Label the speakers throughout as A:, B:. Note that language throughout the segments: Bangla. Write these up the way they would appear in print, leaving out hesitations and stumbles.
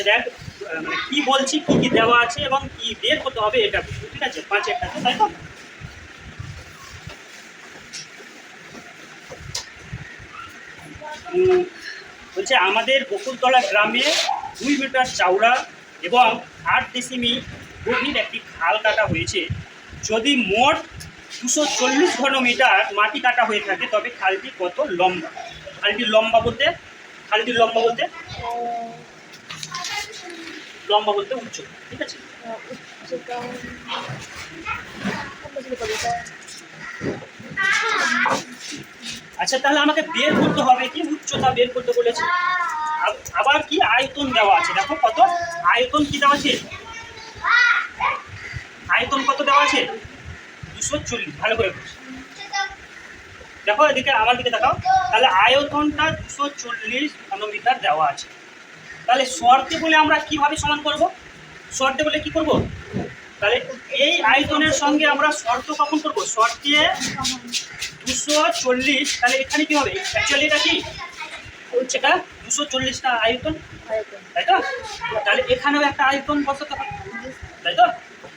A: দেখ মানে কি বলছি, কি কি দেওয়া আছে এবং কি বের করতে হবে এটা, ঠিক আছে? 5 একটা, তাই তো? বলছে আমাদের বকুলতলা গ্রামে 2 মিটার চওড়া এবং 8 ডেসিমি গভীর একটি খাল কাটা হয়েছে। যদি মোট 240 ঘনমিটার মাটি কাটা হয়ে থাকে তবে খালটি কত লম্বা? খালটির লম্বা বলতে উচ্চ, ঠিক আছে? আচ্ছা, তাহলে আমাকে বের করতে হবে কি উচ্চতা বের করতে বলেছে। আবার কি আয়তন দেওয়া আছে, দেখো কত আয়তন কি দেওয়া আছে, আয়তন কত দেওয়া আছে 240। ভালো করে দেখো, এদিকে আমার দিকে দেখাও। তাহলে আয়তনটা 240 ঘনমিটার দেওয়া আছে। তাহলে শর্তে বলে আমরা কিভাবে সমান করব? শর্তে বলে কি করব? তাহলে এই আয়তনের সঙ্গে আমরা শর্ত কখন করব? শর্তে 240, তাহলে এখানে কি হবে? অ্যাকচুয়ালি এটা কি এটা 240টা আয়তন, তাই তো? তাহলে এখানেও একটা আয়তন বসাতে হবে, তাই তো?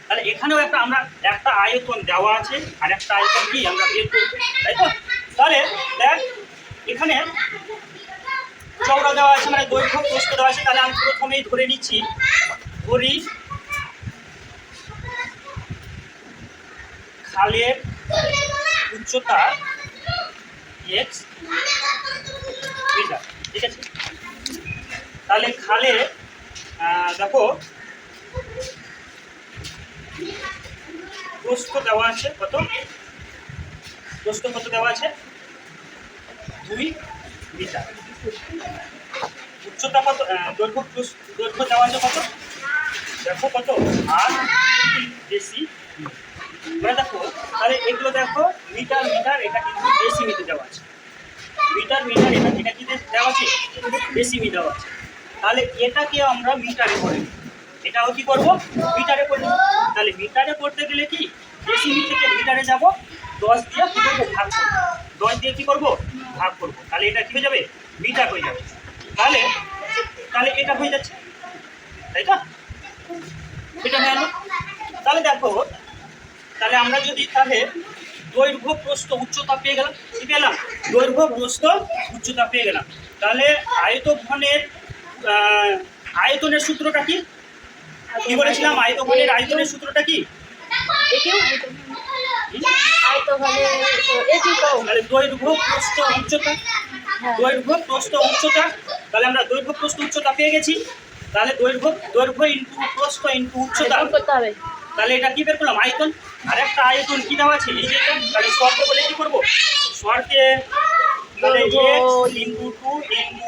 A: তাহলে এখানেও আমরা একটা আয়তন দেওয়া আছে আর একটা আয়তন কি আমরা বের করব, তাই তো? তাহলে দেখ এখানে চওড়া দেওয়া আছে, মানে দৈর্ঘ্য প্রস্থ দেওয়া আছে। তাহলে আমি প্রথমেই ধরে নিচ্ছি, ধরি খালের উচ্চতা x মিটার, ঠিক আছে? তাহলে খালে দেখো প্রস্থ দেওয়া আছে কত, প্রস্থ কত দেওয়া আছে 2 মিটার। উচ্চতা কত, দৈর্ঘ্য দেওয়া আছে কত, দেখো কত 8 ডেসি। এবার দেখো তাহলে এগুলো দেখো মিটার, এটা কিন্তু ডেসিমিতে দেওয়া আছে। মিটার এটা কি দেওয়া আছে, ডেসিমি দেওয়া আছে। তাহলে এটাকে আমরা মিটারে করে নিই, এটাও কি করবো মিটারে করে নিই। তাহলে মিটারে করতে গেলে কি ডেসিমি থেকে মিটারে যাব, 10 দিয়ে কি করবো ভাগ করবো, 10 দিয়ে কি করবো ভাগ করবো। তাহলে এটা কি হয়ে যাবে মিটার হয়ে যাবে। তাহলে এটা হয়ে যাচ্ছে, তাই তো? এটা হয়ে গেল। তাহলে দেখো, তাহলে আমরা যদি তাহলে দৈর্ঘ্য প্রস্থ উচ্চতা পেয়ে গেলাম, কি পেলাম? দৈর্ঘ্য প্রস্থ উচ্চতা পেয়ে গেলাম। তাহলে আয়তনের সূত্রটা কি বলেছিলাম? আয়তনের সূত্রটা কি? তাহলে দৈর্ঘ্য প্রস্থ উচ্চতা, তাহলে আমরা দৈর্ঘ্য প্রস্থ উচ্চতা পেয়ে গেছি। তাহলে দৈর্ঘ্য ইনটু প্রস্থ ইনটু উচ্চতা করতে হবে। তাহলে এটা কি বের করলাম আয়তন। আর একটা আয়তন কি দেওয়া আছে এই যে, তাহলে শর্তে বলে কি করবো, শর্তে মানে x ইনটু 2 ইনটু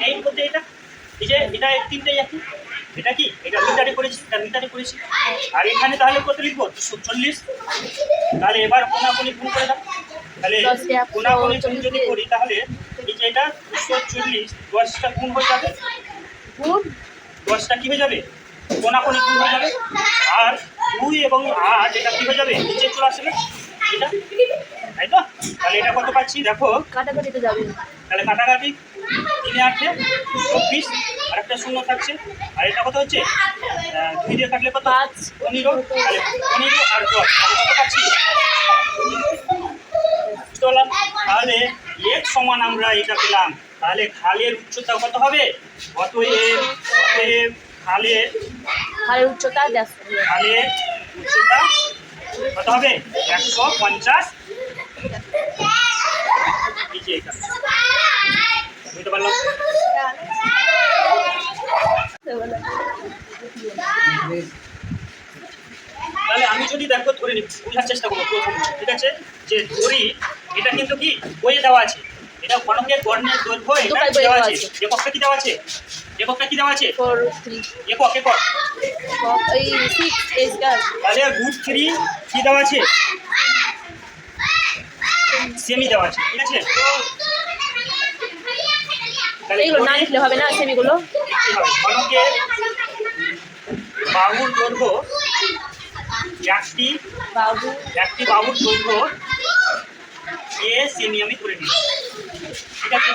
A: 8 করতে, এটা এই যে এটা 3টাই একই, এটা কি এটা মিটারে করেছি, আর এখানে তাহলে কত লিখবো 240। তাহলে এবার কোনাকুনি গুণ করে দাও। তাহলে কোনাকুনি গুণ যদি করি তাহলে এই যে এটা 240 10টা গুণ হয়ে যাবে, 10টা কি হয়ে যাবে কোনাকুনি গুণ হয়ে যাবে। আর 2 এবং 8 এটা কি হয়ে যাবে নিচে চলে আসবে, এটা তাই তো? তাহলে এটা কত পাচ্ছি দেখো, কাটাকাটিতে যাবে। তাহলে কাটাকাটি 3 8 24, আর একটা শূন্য থাকছে। আর এটা কত হচ্ছে 2 দিয়ে কাটলে কত 15। তাহলে 15 আর 10 কত পাচ্ছি চলাম। তাহলে x সমান আমরা এটা পেলাম। তাহলে খালের উচ্চতা কত হবে? অতএব খালের উচ্চতা কত হবে 150। বুঝতে পারলাম? তাহলে আমি যদি দেখো ধরে নিই, বোঝার চেষ্টা করবো প্রথমে, ঠিক আছে? যে ধরি এটা কিন্তু কি বইয়ে দেওয়া আছে, এটা ঘনকের গড়নের দৈর্ঘ্য এটা দেওয়া আছে। এককটা কি দেওয়া আছে? একক তাহলে √3 কি দেওয়া আছে? সেমি দেওয়া আছে, ঠিক আছে? তাহলে এগুলো না লিখলে হবে না, সেমিগুলো ঘনকের বাহুর দৈর্ঘ্য, একটি বাহুর দৈর্ঘ্য এ সেমি আমি ধরে নিই, ঠিক আছে।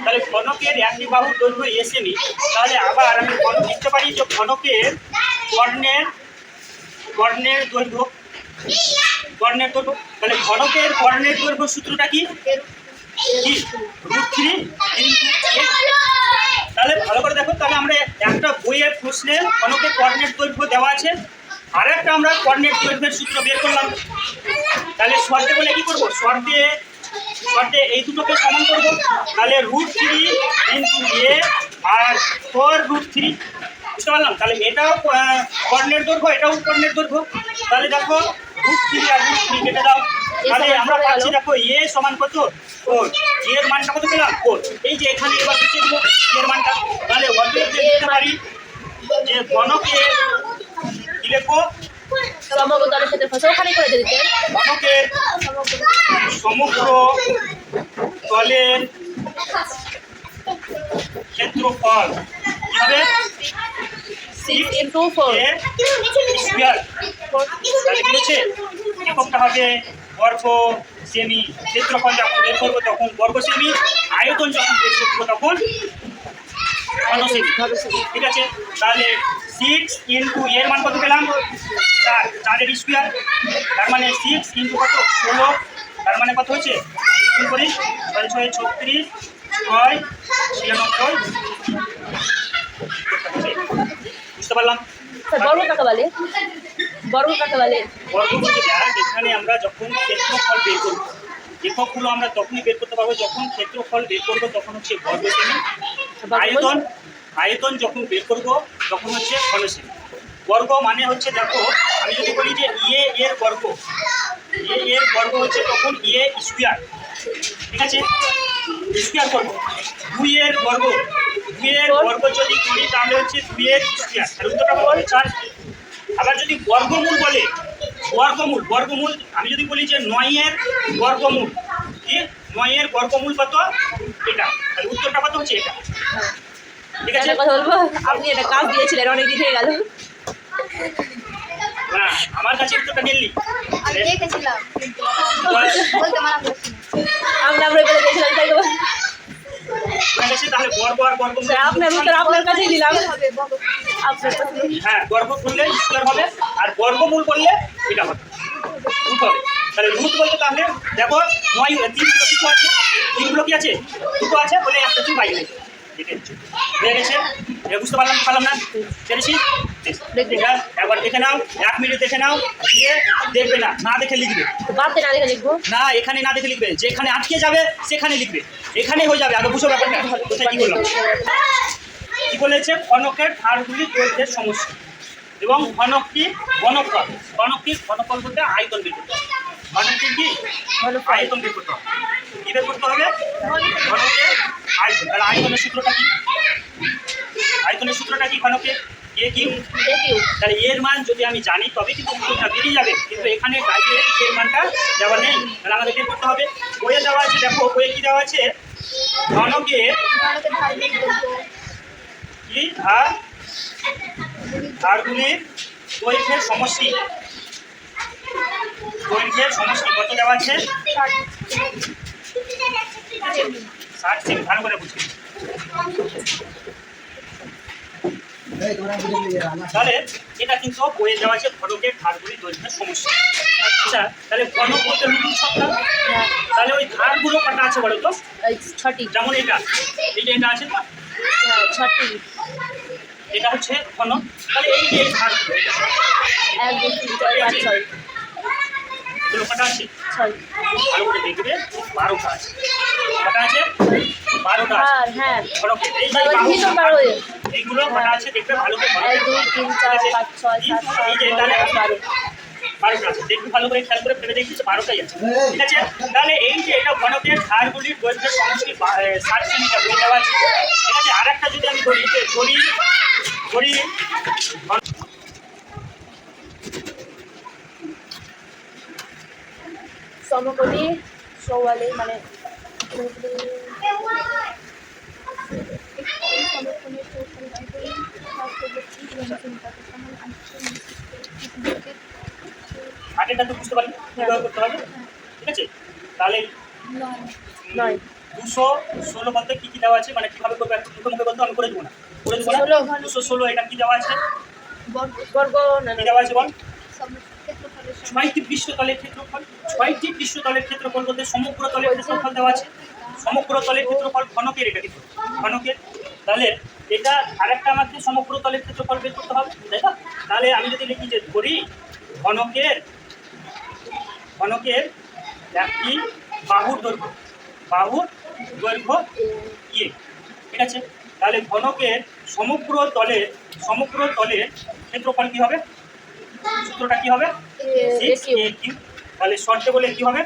A: তাহলে ঘনকের একই বাহুর দৈর্ঘ্য এসএমই, তাহলে আবার আমি ঘনক লিখতে পারি যে ঘনকের কর্ণের দৈর্ঘ্য, তাহলে ঘনকের কর্ণের দৈর্ঘ্য সূত্রটা কি? √3 তাহলে ভালো করে দেখো, তাহলে আমরা একটা বইয়ের প্রশ্নে ঘনকের কর্ণের দৈর্ঘ্য দেওয়া আছে, আর একটা আমরা কর্ণের দৈর্ঘ্যের সূত্র বের করলাম। তাহলে শর্তে বলে কি করব? শর্তে এই দুটোকে সমান করব। তাহলে √3 × a আর 4√3, বুঝতে পারলাম? তাহলে এটাও কর্ণের দৈর্ঘ্য, এটাও কর্ণের দৈর্ঘ্য। তাহলে দেখো √3 আর √3 কেটে দাও, তাহলে আমরা পাচ্ছি দেখো a সমান কত? 4। এর মানটা কত পেলাম? 4। এই যে এখানে এবার লিখে দেবো এর মানটা। তাহলে অতএব লিখতে পারি যে ঘনকের কি লিখবো?
B: সমগ্র ক্ষেত্রফল ওখানে করে দিতে।
A: ঘনকের সমগ্র তলের ক্ষেত্রফল কি হবে?
B: 6 × 4
A: এর স্কয়ার। তাহলে কি হচ্ছে? এককটা হবে বর্গ সেমি। ক্ষেত্রফল যখন বের করবো তখন বর্গ সেমি, আয়তন যখন বের করবো তখন ঘন সেমি। ঠিক আছে। তাহলে 6 × এর মান কত পেলাম? 4, 4 এর স্কয়ার, তার মানে 6 × কত? 16, তার মানে কত হচ্ছে? গুণ করি, 6 6 36, 6 96। বুঝতে পারলাম?
B: বর্গ কাকে বলে? বর্গ কাকে বলে?
A: বর্গ বলতে দেখ, এখানে আমরা যখন ক্ষেত্রফল বের করবো, এককগুলো আমরা তখনই বের করতে পারবো যখন ক্ষেত্রফল বের করবো তখন হচ্ছে বর্গ সেমি। আয়তন যখন বের করবো তখন হচ্ছে ঘন সেমি। বর্গ মানে হচ্ছে দেখো, আমি যদি বলি যে এ এর বর্গ হচ্ছে তখন এ স্কয়ার। ঠিক আছে, স্কয়ার করবো। 2 এর বর্গ যদি করি তাহলে হচ্ছে 2 এর স্কয়ার, তাহলে উত্তরটা হবে 4। আবার যদি বর্গমূল বলে, বর্গমূল আমি যদি বলি যে 9 এর বর্গমূল, কি 9 এর বর্গমূল কত? এটা, তাহলে উত্তরটা কত হচ্ছে? এটা। ঠিক আছে,
B: কথা বলবো, আপনি এটা কাজ দিয়েছিলেন, অনেক দিন হয়ে গেল।
A: হ্যাঁ, আমার কাছে উত্তরটা নিলি
C: আমি দেখেছিলাম কিন্তু বলতে মানা করছি।
B: আমরা বলে দিয়েছিলাম তাই তো।
A: তাহলে বর্গ আর বর্গমূল
B: আপনার উত্তর আপনার কাছেই দিলাম। আপনার
A: হ্যাঁ, বর্গ করলে স্কয়ার হবে, আর বর্গমূল করলে এটা হবে রুট হবে। তাহলে রুট বলতে তাহলে দেখো 9 3 কিছু আছে, 3 কি আছে? দুটো আছে বলে একটা তুমি বাইরে হয়ে গেছে। বুঝতে পারলাম না? পেরেছি? এটা একবার দেখে নাও, 1 মিনিট দেখে নাও, দিয়ে দেখবে না দেখে লিখবে।
B: বাতে না দেখে লিখবো
A: না, এখানে না দেখে লিখবে, যেখানে আটকে যাবে সেখানে লিখবে, এখানে হয়ে যাবে। আগে বুঝো ব্যাপারটা কোথায় কি বললাম। কি বলেছে? ঘনকের ধারগুলির দৈর্ঘ্যের সমষ্টি এবং ঘনকটির ঘনফল বলতে আয়তন বের করতে হবে। ঘনকটির কি? আয়তন বের করতে হবে। কি বের করতে হবে? ঘনকের আয়তন। তাহলে আয়তনের সূত্রটা কি? ঘনকের এ কিউ। তাহলে এর মান যদি আমি জানি তবে কিন্তু উত্তরটা বেরিয়ে যাবে, কিন্তু এখানে ডাইরেক্ট এর মানটা দেওয়া নেই, তাহলে আমাদের বের করতে হবে। বইয়ে দেওয়া আছে, দেখো বইয়ে কি দেওয়া আছে? ঘনকের কি ধারগুলির দৈর্ঘ্যের সমষ্টি কত দেওয়া আছে? 60 সেমি। ভালো করে বুঝি। তাহলে এটা কিন্তু বইয়ে দেওয়া আছে ঘনকের ধারগুলির দৈর্ঘ্যের সমষ্টি। আচ্ছা, তাহলে ঘনক বলতে নতুন সত্তা, তাহলে ওই ধারগুলো কটা আছে বলো তো?
B: 6টি।
A: যেমন এটা আছে তো,
B: 6টি।
A: এটা হচ্ছে ঘনক। তাহলে এই যে ধারগুলো
B: 1 2 3 4 5 6
A: এগুলো কটা আছে?
B: 6।
A: ভালো করে দেখবে, 12টা আছে। কটা আছে? 12টা আছে।
B: হ্যাঁ,
A: ঘনকের এই যে এইগুলো কটা আছে দেখবে ভালো করে।
B: 1 2 3 4 5 6 7
A: এই যে
B: 8 9 10
A: 12টা আছে, দেখবে ভালো করে খেয়াল করে ভেবে দেখছি 12টাই আছে। ঠিক আছে, তাহলে এই যে এটা ঘনকের ধারগুলির দৈর্ঘ্যের সমষ্টি 60 সেমিটা বলে দেওয়া আছে। ঠিক আছে, আর একটা যদি আমি ধরি
B: সমকোণী চৌয়ালে মানে
A: আগেরটা তো বুঝতে পারলি কিভাবে করতে হবে। ঠিক আছে, তাহলে
B: 9
A: 216 বলতে কি কি দেওয়া আছে, মানে কিভাবে করবো একটু মুখে মুখে বলতে, আমি করে দেবো না, করে দেবো না। 216 এটা কি দেওয়া আছে,
B: বর্গ না
A: কি দেওয়া আছে বল?
C: সব ক্ষেত্রফলের সমান।
A: 6টি পৃষ্ঠতলের ক্ষেত্রফল। 6টি পৃষ্ঠতলের ক্ষেত্রফল বলতে সমগ্র তলের ক্ষেত্রফল দেওয়া আছে। সমগ্র তলের ক্ষেত্রফল ঘনকের, এটা কিন্তু ঘনকের। তাহলে এটা আরেকটা আমাকে সমগ্র তলের ক্ষেত্রফল বের করতে হবে, তাই তো? তাহলে আমি যদি লিখি যে করি ঘনকের একটি বাহুর দৈর্ঘ্য, ইয়ে, ঠিক আছে? তাহলে ঘনকের সমগ্র তলের ক্ষেত্রফল কি হবে? সূত্রটা কি হবে? 6a Q. তাহলে শর্তে বলে কি হবে?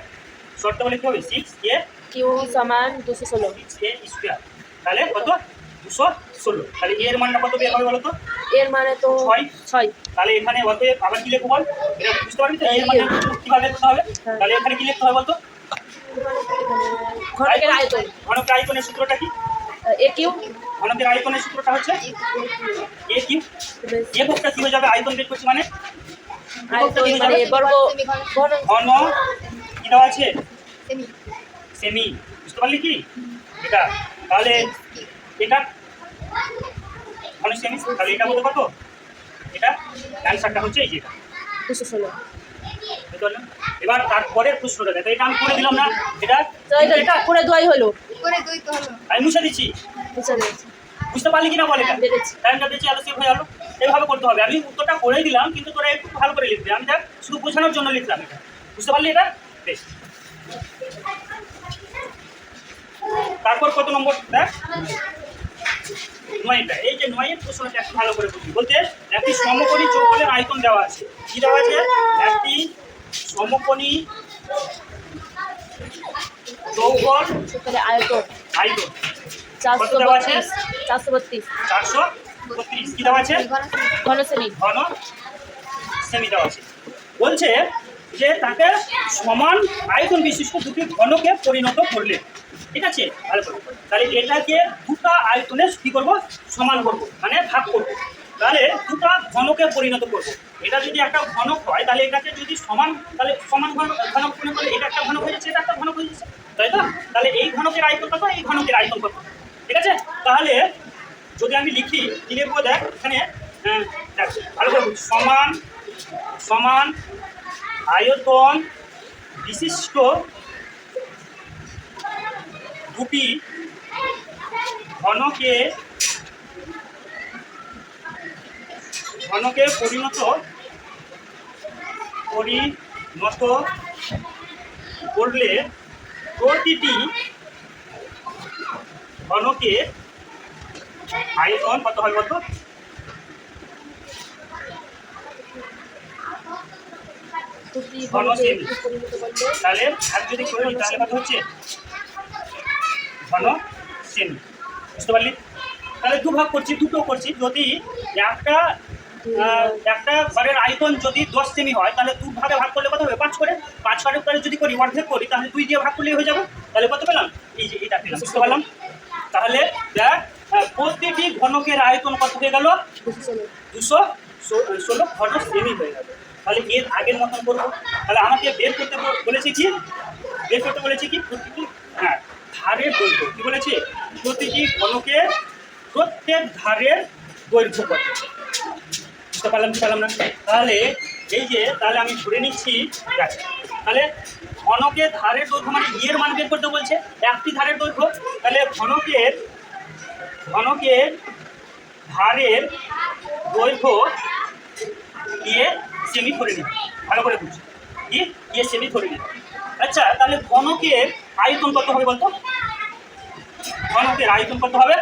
A: 6a
B: কিউ সমান 216।
A: 6a square. তাহলে কত? 216। তাহলে এর মানটা কত বের হবে বলো তো?
B: এর মানে তো 6।
A: তাহলে এখানে অতএব আবার কি লিখবো বল? এটা বুঝতে পারবি তো এর মানে কিভাবে লিখতে হবে? তাহলে এখানে কি লিখতে হবে বলতো?
B: ঘনকের আয়তন
A: ঘনকের আয়তনের সূত্রটা কি?
B: এ কিউ
A: ঘনকের আয়তনের সূত্রটা হচ্ছে a কিউ। এককটা কি হয়ে যাবে? আয়তন বের করছি মানে
B: আয়তন মানে বর্গ ঘন
A: ঘন কি দেওয়া আছে?
C: সেমি।
A: সেমি। বুঝতে পারলি কি এটা? তাহলে এটা ঘন সেমি। তাহলে এটা বলতে কত? এটা অ্যান্সারটা হচ্ছে এই যে এটা।
B: 216।
A: বুঝতে পারলাম? এবার তারপরের প্রশ্নটা দেখো, এটা আমি করে দিলাম না, এটা
B: তো এটা পুরো দুই হলো।
C: করে দুই তো হলো।
A: আমি মুছে দিচ্ছি।
B: বুঝতে পেরেছি।
A: বুঝতে পারলি কিনা বল? এটা
B: পেরেছি।
A: টাইমটা বেঁচে আলো সেভ হয়ে গেল। এভাবে করতে হবে। আমি উত্তরটা করে দিলাম, কিন্তু তোরা একটু ভালো করে লিখবে। আমি দেখ শুধু বোঝানোর জন্য লিখলাম এটা। বুঝতে পারলি এটা? বেশ। তারপর কত নম্বর দেখ? 9টা। এই যে 9এর প্রশ্নটা একটু ভালো করে বুঝবি। বলতে একটি সমকোণী চৌকোণের আয়তন দেওয়া আছে। কি দেওয়া আছে? একটি সমকোণী চৌকোণ
B: তাহলে আয়তন
A: আয়তন কত দেওয়া আছে?
B: 432।
A: 432। কি দেওয়া আছে?
B: ঘন সেমি।
A: ঘন সেমি দেওয়া আছে। বলছে যে তাকে সমান আয়তন বিশিষ্ট দুটি ঘনকে পরিণত করলে, ঠিক আছে? ভালো করে। তাহলে এটাকে দুটা আয়তনে কি করবো? সমান করবো, মানে ভাগ করবো। তাহলে দুটা ঘনকে পরিণত করবো। এটা যদি একটা ঘনক হয়, তাহলে এটাকে যদি সমান, তাহলে সমান ঘনক পরিণত করলে এটা একটা ঘনক হয়ে যাচ্ছে, এটা একটা ঘনক হয়ে যাচ্ছে, তাই তো? তাহলে এই ঘনকের আয়তন কত? এই ঘনকের আয়তন কত? ঠিক আছে? তাহলে যদি আমি লিখি কি লিখবো দেখ এখানে, দেখ ভালো করে বুঝ। সমান আয়তন বিশিষ্ট দুটি ঘনকে পরিণত করলে প্রতিটি ঘনকের আয়তন কত হয় বলতো? ঘন সেমি। তাহলে আর যদি করি তাহলে কত হচ্ছে? ঘন সেমি। বুঝতে পারলি? তাহলে দুভাগ করছি, দুটো করছি। যদি একটা ঘরের আয়তন যদি 10 সেমি হয়, তাহলে 2 ভাগে ভাগ করলে কত হবে? 5 করে। 5 করে যদি করি অর্ধেক করি, তাহলে 2 দিয়ে ভাগ করলেই হয়ে যাবে। তাহলে কত পেলাম? এই যে এটা পেলাম। বুঝতে পারলাম? তাহলে দেখ প্রতিটি ঘনকের আয়তন কত হয়ে গেল? 216 ঘন সেমি হয়ে গেল। তাহলে এর আগের মতন করবো। তাহলে আমাকে বের করতে বলেছে কি? প্রতিটি ধারের দৈর্ঘ্য। কি বলেছে? প্রতিটি ঘনকের প্রত্যেক ধারের দৈর্ঘ্য কত? বুঝতে পারলাম কি পারলাম না? তাহলে এই যে, তাহলে আমি ধরে নিচ্ছি, তাহলে ঘনকের ধারের দৈর্ঘ্য মানে এর মান বের করতে বলছে, একটি ধারের দৈর্ঘ্য। তাহলে ঘনকের ধারের দৈর্ঘ্য দিয়ে সেমি ধরে নিই। ভালো করে বুঝছি কি দিয়ে সেমি ধরে নিই। আচ্ছা, তাহলে ঘনকের আয়তন কত হবে বলতো? ঘনকের আয়তন কত হবে?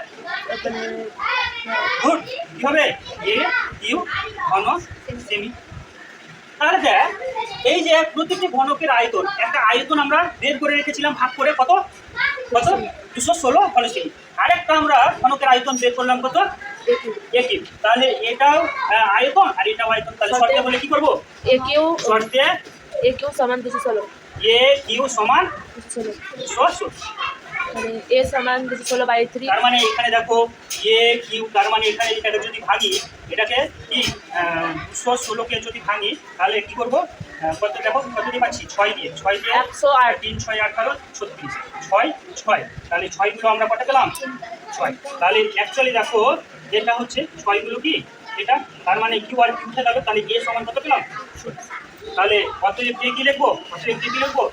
A: গুড। কি হবে? এ কিউ ঘন সেমি। তাহলে দেখ এই যে প্রতিটি ঘনকের আয়তন, একটা আয়তন আমরা বের করে রেখেছিলাম ভাগ করে, কত 216 ঘন সেমি। আরেকটা আমরা ঘনকের আয়তন বের করলাম কত? এ কিউ। তাহলে এটাও আয়তন আর এটাও আয়তন। তাহলে শর্তে বলে কি করবো?
B: এ কিউ
A: শর্তে
B: সমান 216।
A: এ কিউ সমান
B: 216।
A: 216।
B: মানে এ সমান 216/3।
A: তার মানে এখানে দেখো এ কিউ, তার মানে এখানে এটাকে যদি ভাঙি, এটাকে কি 216কে যদি ভাঙি তাহলে কি করবো, কত দেখো কত দিয়ে পাচ্ছি, 6 দিয়ে
B: 108।
A: 3 6 18 36, 6 6, তাহলে 6 গুলো আমরা কত পেলাম 6। তাহলে অ্যাকচুয়ালি দেখো এটা হচ্ছে 6 গুলো কি এটা, তার মানে কিউ আর কিউ উঠে গেল, তাহলে এ সমান কত পেলাম। তাহলে অতএব এ কি লিখবো, অতএব কি লিখবো,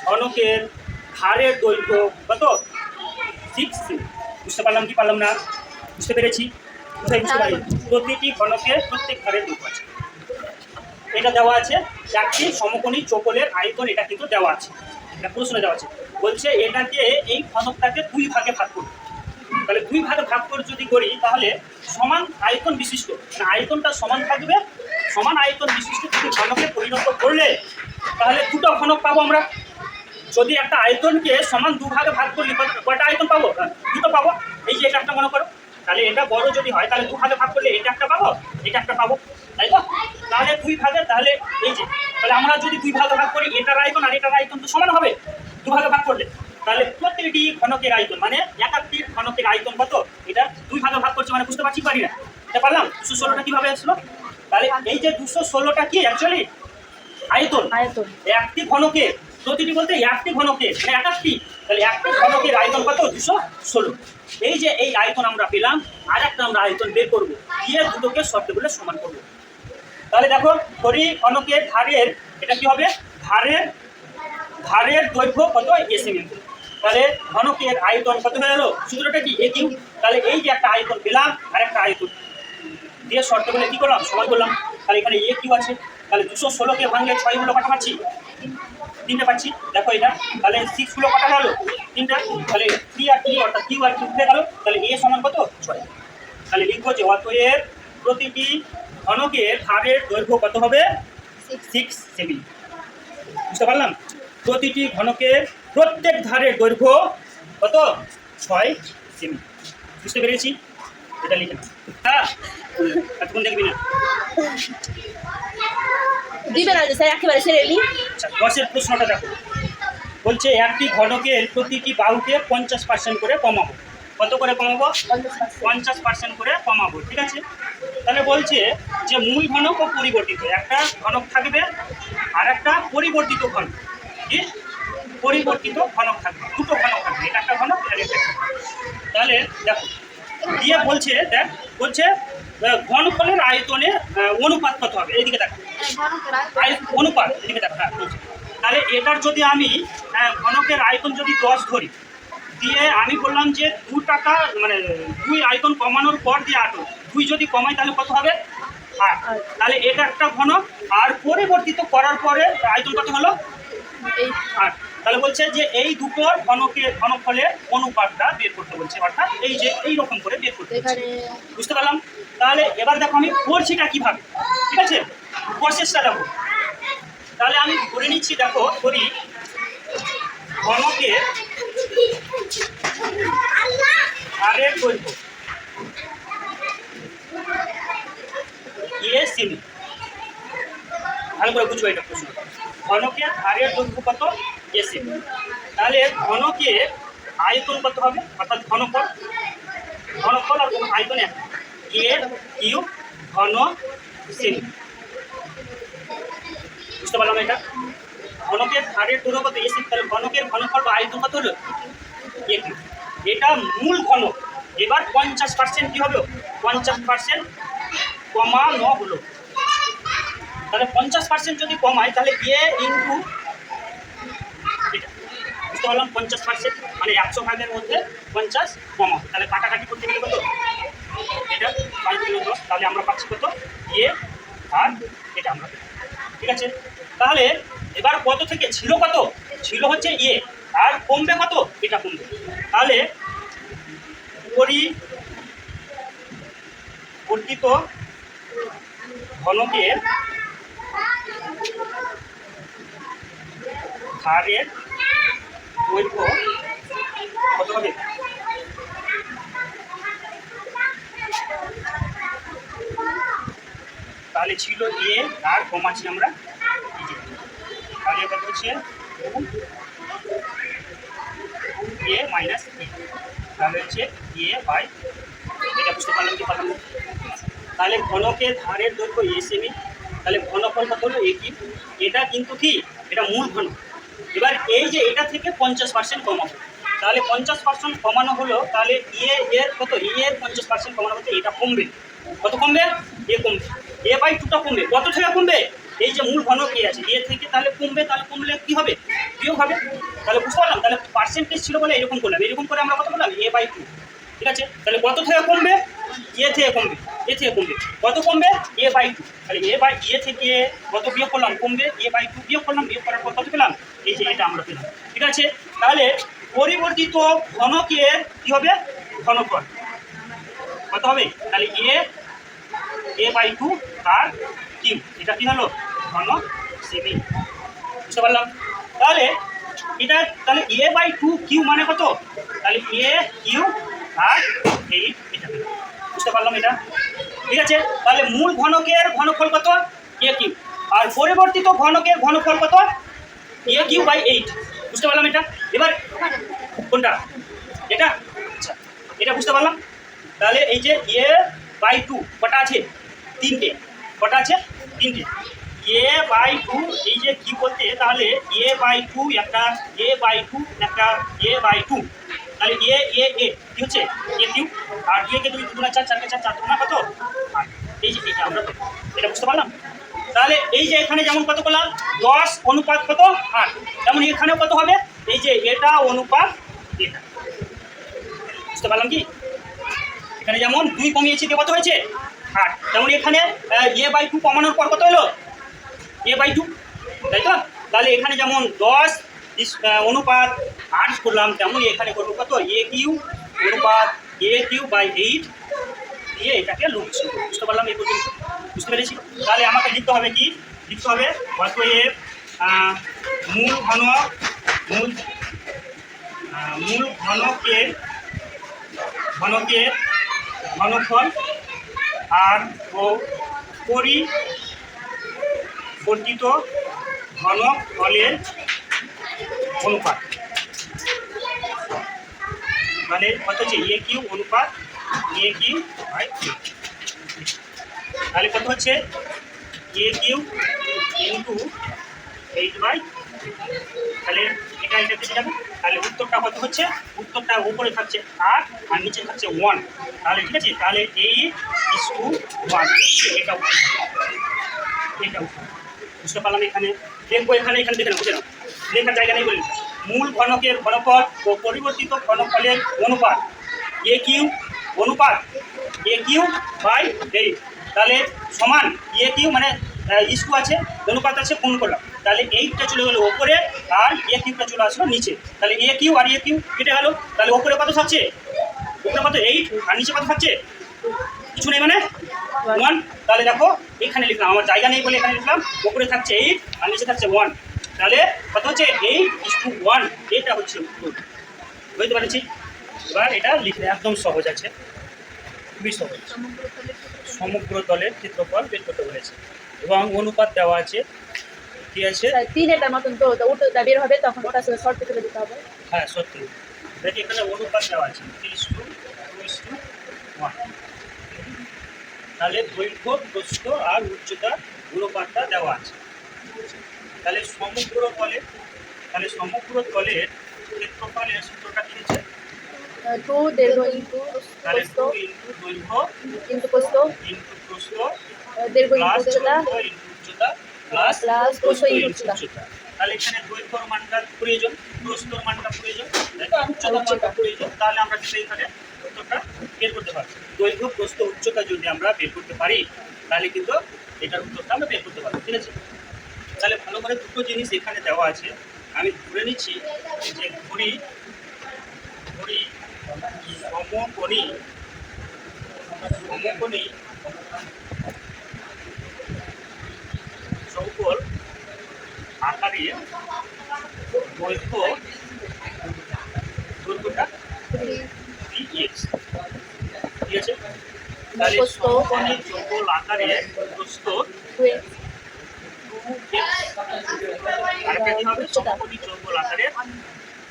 A: ঘনকের ধারের দৈর্ঘ্য কত 6 সেমি। বুঝতে পারলাম কি পারলাম না, বুঝতে পেরেছি, বুঝতে পারি। প্রতিটি ঘনকের প্রত্যেক ধারের দৈর্ঘ্য আছে, এটা দেওয়া আছে। চারটি সমকোণী চৌকোলের আয়তন এটা কিন্তু দেওয়া আছে, এটা প্রশ্নে দেওয়া আছে। বলছে এটাকে এই ঘনকটাকে 2 ভাগে ভাগ করুন। তাহলে 2 ভাগে ভাগ করে যদি করি তাহলে সমান আয়তন বিশিষ্ট, মানে আয়তনটা সমান থাকবে, সমান আয়তন বিশিষ্ট যদি ঘনকে পরিণত করলে তাহলে দুটো ঘনক পাবো আমরা। যদি একটা আয়তনকে সমান 2 ভাগে ভাগ করলে কয়টা আয়তন পাবো, দুটো পাবো। এই যে এটা একটা মনে করো, তাহলে এটা বড় যদি হয় তাহলে 2 ভাগে ভাগ করলে এটা একটা পাবো, এটা একটা পাবো, তাই তো। তাহলে 2 ভাগে, তাহলে এই যে তাহলে আমরা যদি 2 ভাগে ভাগ করি এটার আয়তন আর এটার আয়তন তো সমান হবে 2 ভাগে ভাগ করলে। তাহলে প্রত্যেকটি ঘনকের আয়তন মানে একাধিক ঘনকের আয়তন কত, এটা 2 ভাগে ভাগ করছে, মানে বুঝতে পারছি পারি না, এটা পারলাম। 216টা কিভাবে আসলো, তাহলে এই যে 216টা কি অ্যাকচুয়ালি আয়তন, একটি ঘনকের, প্রতিটি বলতে একটি ঘনকের মানে একাশটি, তাহলে একটি ঘনকের আয়তন কত 216। এই যে এই আয়তন আমরা পেলাম, আর একটা আমরা আয়তন বের করবো, দিয়ে দুটোকে শর্তে বলে সমান করবো। তাহলে দেখো ধরি ঘনকের ধারের, এটা কি হবে, ধারের দৈর্ঘ্য কত এ সেমি, তাহলে ঘনকের আয়তন কত হয়ে গেল, সূত্রটা কি এ কিউ। তাহলে এই যে একটা আয়তন পেলাম আর একটা আয়তন দিয়ে শর্তে বলে কি করলাম, সমান করলাম। তাহলে এখানে এ কিউ আছে, তাহলে 216কে ভাঙলে 6 গুলো কটা পাচ্ছি, 3টে পাচ্ছি। দেখো এটা তাহলে 6 গুলো কটা গেল 3টা, তাহলে 3 আর 3 অর্থাৎ কিউ আর কিউ উঠে গেল, তাহলে এ সমান কত 6। তাহলে লিখবো যে অতএব প্রতিটি ঘনকের ধারের দৈর্ঘ্য কত হবে 6 সেমি। বুঝতে পারলাম, প্রতিটি ঘনকের প্রত্যেক ধারের দৈর্ঘ্য কত 6 সেমি। বুঝতে পেরেছি, এটা লিখে নাও। হ্যাঁ এতক্ষণ দেখবি না,
B: দিবে না যে স্যার একেবারে সেরে নি।
A: আচ্ছা 10এর প্রশ্নটা দেখো, বলছে একটি ঘনকের প্রতিটি বাহুকে 50% করে কমাবো। কত করে কমাবো, 50% করে কমাবো, ঠিক আছে। তাহলে বলছে যে মূল ঘনক ও পরিবর্তিত, একটা ঘনক থাকবে আর একটা পরিবর্তিত ঘনক, কি পরিবর্তিত ঘনক থাকবে, দুটো ঘনক থাকবে, এটা একটা ঘনক আর এটা একটা। তাহলে দেখো দিয়ে বলছে, দেখ বলছে ঘনফলের আয়তনের অনুপাত কত হবে, এইদিকে দেখো অনুপাত, এদিকে দেখো, হ্যাঁ বলছে। তাহলে এটার যদি আমি ঘনকের আয়তন যদি 10 ধরি, দিয়ে আমি বললাম যে 2 টাকা মানে 2 আয়তন কমানোর পর দিয়ে 8, 2 যদি কমাই তাহলে কত হবে 8। তাহলে এটা একটা ঘনক, আর পরিবর্তিত করার পরে আয়তন কত হলো 8। তাহলে বলছে যে এই দুটোর ঘনফলের অনুপাতটা বের করতে বলছে, অর্থাৎ এই যে এইরকম করে বের করতে বলছে। বুঝতে পারলাম। তাহলে এবার দেখো আমি করছিটা কিভাবে, ঠিক আছে, প্রসেসটা দেখো। তাহলে আমি ধরে নিচ্ছি, দেখো ধরি ঘনকের ধারের দৈর্ঘ্য এ সেমি, ভালো করে বুঝবো এটা প্রশ্ন। ঘনকের ধারের দৈর্ঘ্য কত এ সেমি, তাহলে ঘনকের আয়তন কত হবে, অর্থাৎ ঘনফল আর আয়তন এক, এ কিউ ঘন সেমি। বুঝতে পারলাম এটা, ঘনকের ধারের দৈর্ঘ্য কত এ সেমি, তাহলে ঘনকের ঘনফল বা আয়তন কত হলো এ কিউ, এটা মূল ঘনক। এবার 50% কি হবে, 50% কমানো হলো। তাহলে 50% যদি কমায় তাহলে এ ইন্টু এটা, বুঝতে পারলাম 50% মানে 100 ভাগের মধ্যে 50 কমাও, তাহলে কাটাকাটি করতে গেলে কত, এটা 5 গুণ 10, তাহলে আমরা পাচ্ছি কত এ আর এটা আমরা, ঠিক আছে। তাহলে এবার কত থেকে ছিল, কত ছিল হচ্ছে এ, আর কমবে কত, এটা কমবে। তাহলে পরিবর্তিত ঘনকের ধারের দৈর্ঘ্য কত হবে, তাহলে ছিল এ আর কমাচ্ছি আমরা, তাহলে কত হচ্ছে এ মাইনাস এ, তাহলে হচ্ছে এ বাই, এটা বুঝতে পারলাম কি পারলাম না? তাহলে ঘনকের ধারের দৈর্ঘ্য এ সেমি, তাহলে ঘনফল কত হলো এ কিউব। এটা কিন্তু কি, এটা মূল ঘন। এবার এই যে এটা থেকে 50% কমাবো, তাহলে 50% কমানো হলো, তাহলে এ এর কত, এ এর 50% কমানো হচ্ছে, এটা কমবে। কত কমবে? এ কমবে, এ বাই 2টা কমবে। কত থেকে কমবে? এই যে মূল ঘনক এ আছে, এ থেকে তাহলে কমবে, তাহলে কমলে কি হবে? বিয়োগ হবে। তাহলে বুঝতে পারলাম, তাহলে পার্সেন্টেজ ছিল বলে এরকম করলাম, এরকম করে আমরা কত বললাম এ বাই 2, ঠিক আছে। তাহলে কত থেকে কমবে? এ থেকে কমবে, এ থেকে কমবে। কত কমবে? এ বাই 2। তাহলে এ বাই এ থেকে কত বিয়োগ করলাম? কমবে, এ বাই 2 বিয়োগ করলাম, বিয়োগ করার পর কত পেলাম? এই যে এটা আমরা পেলাম, ঠিক আছে। তাহলে পরিবর্তিত ঘনকের কি হবে? ঘনফল কত হবে? তাহলে এ বাই 2 আর কিউ, এটা কি হলো? ঘন সেমি, বুঝতে পারলাম। তাহলে এটা, তাহলে এ বাই 2 কিউ মানে কত? তাহলে এ কিউ আর এই এটা পেলাম, বুঝতে পারলাম এটা, ঠিক আছে। তাহলে মূল ঘনকের ঘনফল কত? এ কিউ। আর পরিবর্তিত ঘনকের ঘনফল কত? এ কিউ বাই 8, বুঝতে পারলাম এটা। এবার কোনটা? এটা, আচ্ছা এটা বুঝতে পারলাম। তাহলে এই যে এ বাই 2 কটা আছে? 3টে। কটা আছে? 3টে। এ বাই 2, এই যে কি বলতে, তাহলে এ বাই 2 একটা, এ বাই 2 একটা, এ বাই 2, তাহলে এ কি হচ্ছে? এ কিউ। আর এ কে 2 2 4 4 কে 4 4 2 কত? 8। এই যে এটা আমরা পেলাম, এটা বুঝতে পারলাম। তাহলে এই যে এখানে যেমন কত করলাম 10 অনুপাত কত 8, তেমন এখানেও কত হবে? এই যে এটা অনুপাত এটা, বুঝতে পারলাম কি? এখানে যেমন 2 কমিয়েছি দিয়ে কত হয়েছে? 8, তেমন এখানে এ বাই 2 কমানোর পর কত হলো? এ বাই 2, তাই তো। তাহলে এখানে যেমন 10 অনুপাত 8 করলাম, তেমন এখানে করবো কত? এ কিউ অনুপাত এ কিউ বাই 8 দিয়ে এটাকে লিখছি, বুঝতে পারলাম এই পর্যন্ত? বুঝতে পেরেছি। তাহলে আমাকে লিখতে হবে কি? লিখতে হবে অতএব মূল ঘনক, মূল ঘনকের ঘনফল আর ও পরিবর্তিত ঘনফলের অনুপাত, মানে কত হচ্ছে? এ কিউ অনুপাত এ কিউ বাই 8। তাহলে কত হচ্ছে? এ কিউ ইন্টু 8/, তাহলে এটা এটা কেটে যাবে। তাহলে উত্তরটা কত হচ্ছে? উত্তরটা উপরে থাকছে 8 আর নিচে থাকছে 1, তাহলে ঠিক আছে। তাহলে 8:1, এটা উত্তর, এটা উত্তর, বুঝতে পারলাম। এখানে দেখবো, এখানে দেখে নাও, বুঝে নাও, লেখার জায়গা নেই বলে। মূল ঘনকের ঘনফল ও পরিবর্তিত ঘনফলের অনুপাত এ কিউ অনুপাত এ কিউ বাই 8, তাহলে সমান এ কিউ মানে ইস্কু আছে, অনুপাত আছে, গুণ করলাম, তাহলে 8টা চলে গেলো ওপরে আর এ কিউটা চলে আসলো নিচে। তাহলে এ কিউ আর এ কিউ কেটে গেল, তাহলে ওপরে কত থাকছে? ওপরে কত? 8, আর নিচে কত থাকছে? কিছু নেই মানে 1। তাহলে দেখো এখানে লিখলাম, আমার জায়গা নেই বলে এখানে লিখলাম, ওপরে থাকছে 8 আর নিচে থাকছে 1, তাহলে কত হচ্ছে? 8:1, এটা হচ্ছে উত্তর। বুঝতে পারছি? এবার এটা লিখলে একদম সহজ আছে, খুবই সহজ। সমগ্র তলের ক্ষেত্রফল বের করতে বলেছে এবং অনুপাত দেওয়া আছে, ঠিক আছে।
B: 3 মতন তো উত্তরটা বের হবে, তখন ওটা শর্ট করে দিতে হবে।
A: হ্যাঁ সত্যি, দেখি এখানে অনুপাত দেওয়া আছে 3:2:1, তাহলে দৈর্ঘ্য, প্রস্থ আর উচ্চতা অনুপাতটা দেওয়া আছে। তাহলে সমগ্র তলের ক্ষেত্রফলের সূত্রটা কি হচ্ছে?
B: 2 দৈর্ঘ্য ইন্টু
A: তাহলে
B: প্রস্থ
A: 2 ইন্টু দৈর্ঘ্য
B: ইন্টু প্রস্থ
A: ইন্টু প্রস্থ
B: দৈর্ঘ্য
A: প্লাস
B: ইন্টু উচ্চতা
A: ইন্টু উচ্চতা প্লাস
B: প্লাস প্রস্থ ইন্টু
A: ইন্টু
B: উচ্চতা।
A: উচ্চতা। তাহলে এখানে দৈর্ঘ্যর মানটা প্রয়োজন, প্রস্থর মানটা প্রয়োজন, তাই তো, আর উচ্চতার মানটা প্রয়োজন। তাহলে আমরা কিন্তু এখানে উত্তরটা বের করতে পারবো। দৈর্ঘ্য, প্রস্থ, উচ্চতা যদি আমরা বের করতে পারি, তাহলে কিন্তু এটার উত্তরটা আমরা বের করতে পারবো, ঠিক আছে। তাহলে ভালো করে দুটো জিনিস এখানে দেওয়া আছে, আমি ধরে নিচ্ছি যে ঘড়ি সমকোণী চৌকোর আকারে দৈর্ঘ্যটা 3x, ঠিক আছে। তাহলে
B: প্রস্থ
A: সমকোণী চৌকোর আকারে প্রস্থ
B: 2x
A: 2x, আরেকটা কি হবে?
B: উচ্চতা
A: সমকোণী চৌকোর আকারে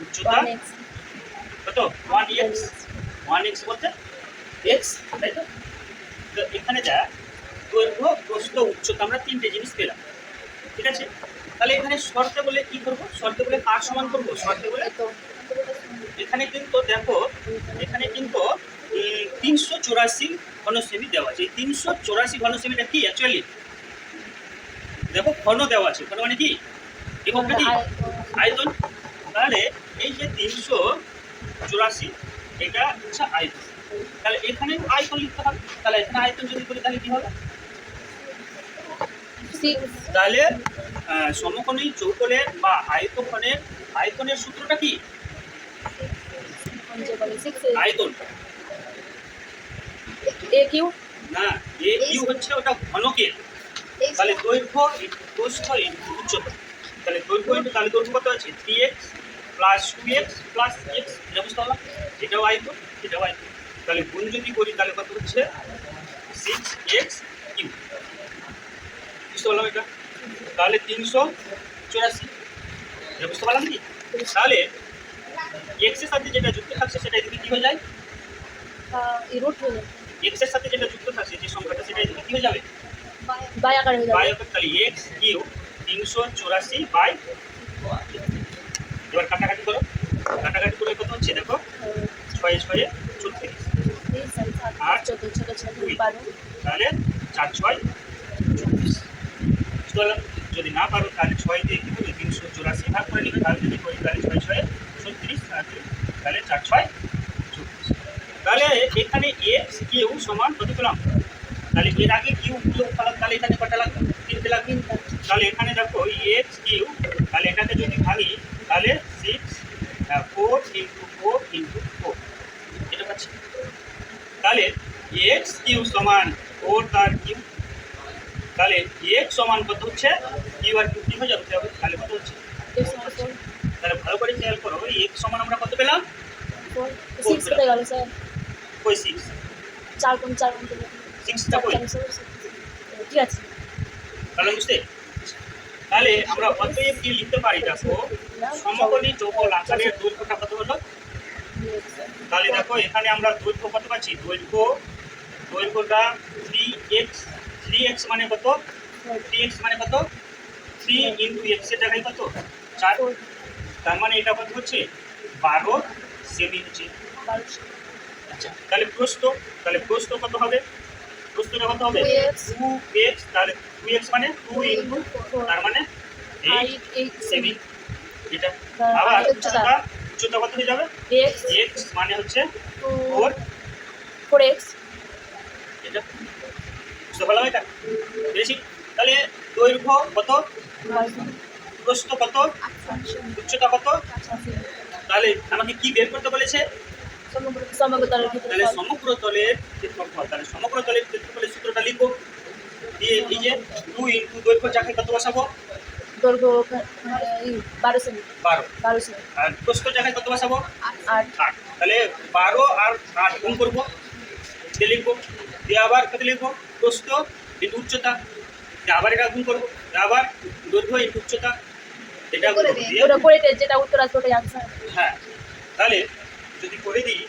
A: উচ্চতা
B: 1x
A: কত 1x বলতে x, তাই তো? তো এখানে যা দৈর্ঘ্য প্রস্থ উচ্চতা আমরা তিনটে জিনিস পেলাম, ঠিক আছে? তাহলে এখানে শর্তে বলে কি করব? শর্তে বলে কার সমান করব? শর্তে বলে এখানে কিন্তু দেখো, এখানে কিন্তু 384 ঘনসেমি দেওয়া আছে। এই 384 ঘনসেমিটা কি অ্যাকচুয়ালি? দেখো ঘন দেওয়া আছে, ঘন মানে কি? এককটা কি? আয়তন। তাহলে এই যে 384 এটা হচ্ছে আয়তন। তাহলে এখানে আয়তন লিখতে হবে। তাহলে এখানে আয়তন যদি করি তাহলে কি হবে? তাহলে সমকোণী চৌকোণের বা আয়তনের সূত্রটা কি? আয়তন
B: এ কিউ
A: না, এ কিউ হচ্ছে ওটা ঘনকের। তাহলে দৈর্ঘ্য ইনটু প্রস্থ ইনটু উচ্চতা। তাহলে দৈর্ঘ্য কত আছে? 3x plus 2x plus x, এটা বুঝতে পারলাম? এটাও আয়তন, এটাও আয়তন। তাহলে গুণ যদি করি তাহলে কত হচ্ছে? 6x কিউ, বুঝতে পারলাম এটা? তাহলে 384, এটা বুঝতে পারলাম কি? তাহলে x এর সাথে যেটা যুক্ত থাকছে সেটা এদিকে কি হয়ে যায়?
B: রুট হয়ে যাবে,
A: x এর সাথে যেটা যুক্ত থাকছে যে সংখ্যাটা সেটা এদিকে কি হয়ে যাবে?
B: বাই আকার হয়ে
A: বাই
B: যাবে।
A: আকার। তাহলে x কিউ 384 বাই, এবার কাটাকাটি করো। কাটাকাটি করে কত হচ্ছে দেখো? 6 6 36,
B: 12
A: তাহলে 4 6 24। চলো, যদি না পারো তাহলে 6 দিয়ে কি করবে? 384 ভাগ করে নিবে। তাহলে যদি করি তাহলে 6 6 36, তাহলে 4 6 24। তাহলে এখানে x কিউ সমান কত পেলাম? তাহলে এর আগে কিউ যোগ করলাম, তাহলে এখানে কটা লাগবে? 3 লাগবে। তাহলে এখানে দেখো x কিউ, তাহলে এটাকে যদি ভাঙি তাহলে 6 4 ইন্টু 4 ইন্টু 4, এটা পাচ্ছি। তাহলে x কিউ সমান 4 তার কিউ। তাহলে x সমান কত হচ্ছে? কিউ আর কিউ কি হয়ে যাবে? তাহলে কত হচ্ছে? তাহলে ভালো করে খেয়াল করো, x সমান আমরা কত পেলাম?
B: 6 হয়ে গেল স্যার।
A: কই 6?
B: 4 কোণ
A: 6টা কই?
B: ঠিক আছে।
A: তাহলে বুঝতে, তাহলে আমরা অতএব কি লিখতে পারি? দেখো সমকোণী চৌকোণ আকারের দৈর্ঘ্যটা কত হলো? তাহলে দেখো এখানে আমরা দৈর্ঘ্য কত পাচ্ছি? দৈর্ঘ্যটা 3x মানে কত? 3x মানে কত? 3 ইন্টু x এর জায়গায় কত? 4। তার মানে এটা কত হচ্ছে? 12 সেমি হচ্ছে। আচ্ছা, তাহলে প্রস্থ কত হবে? প্রস্থটা কত হবে? 2x। তাহলে 2x মানে 2 ইন্টু, তার মানে 8 সেমি, এটা। আবার উচ্চতা কত হয়ে যাবে? x মানে হচ্ছে
B: 4x,
A: এটা বুঝতে পারলাম এটা? বেশি। তাহলে দৈর্ঘ্য কত, প্রস্থ কত, উচ্চতা কত? তাহলে আমাকে কি বের করতে বলেছে?
B: সমগ্রতলের
A: তাহলে সমগ্রতলের ক্ষেত্রফল। তাহলে সমগ্রতলের ক্ষেত্রফলের সূত্রটা লিখবো। দিয়ে এই যে 2 ইন্টু দৈর্ঘ্য যাকে কত বসাবো?
B: দৈর্ঘ্য 12 সেমি,
A: 12
B: সেমি।
A: আর প্রস্থ জায়গায় কত বসাবো?
B: 8।
A: তাহলে 12 আর 8 গুণ করবো, দিয়ে লিখবো। দিয়ে আবার কত লিখবো? প্রস্থ ইন্টু উচ্চতা, দিয়ে আবার এটা গুণ করবো, দিয়ে আবার দৈর্ঘ্য ইন্টু উচ্চতা, এটা গুণ করবো। দিয়ে
B: ওটা করে যেটা উত্তর আসবে ওটাই আনসার।
A: হ্যাঁ, তাহলে যদি করে দিই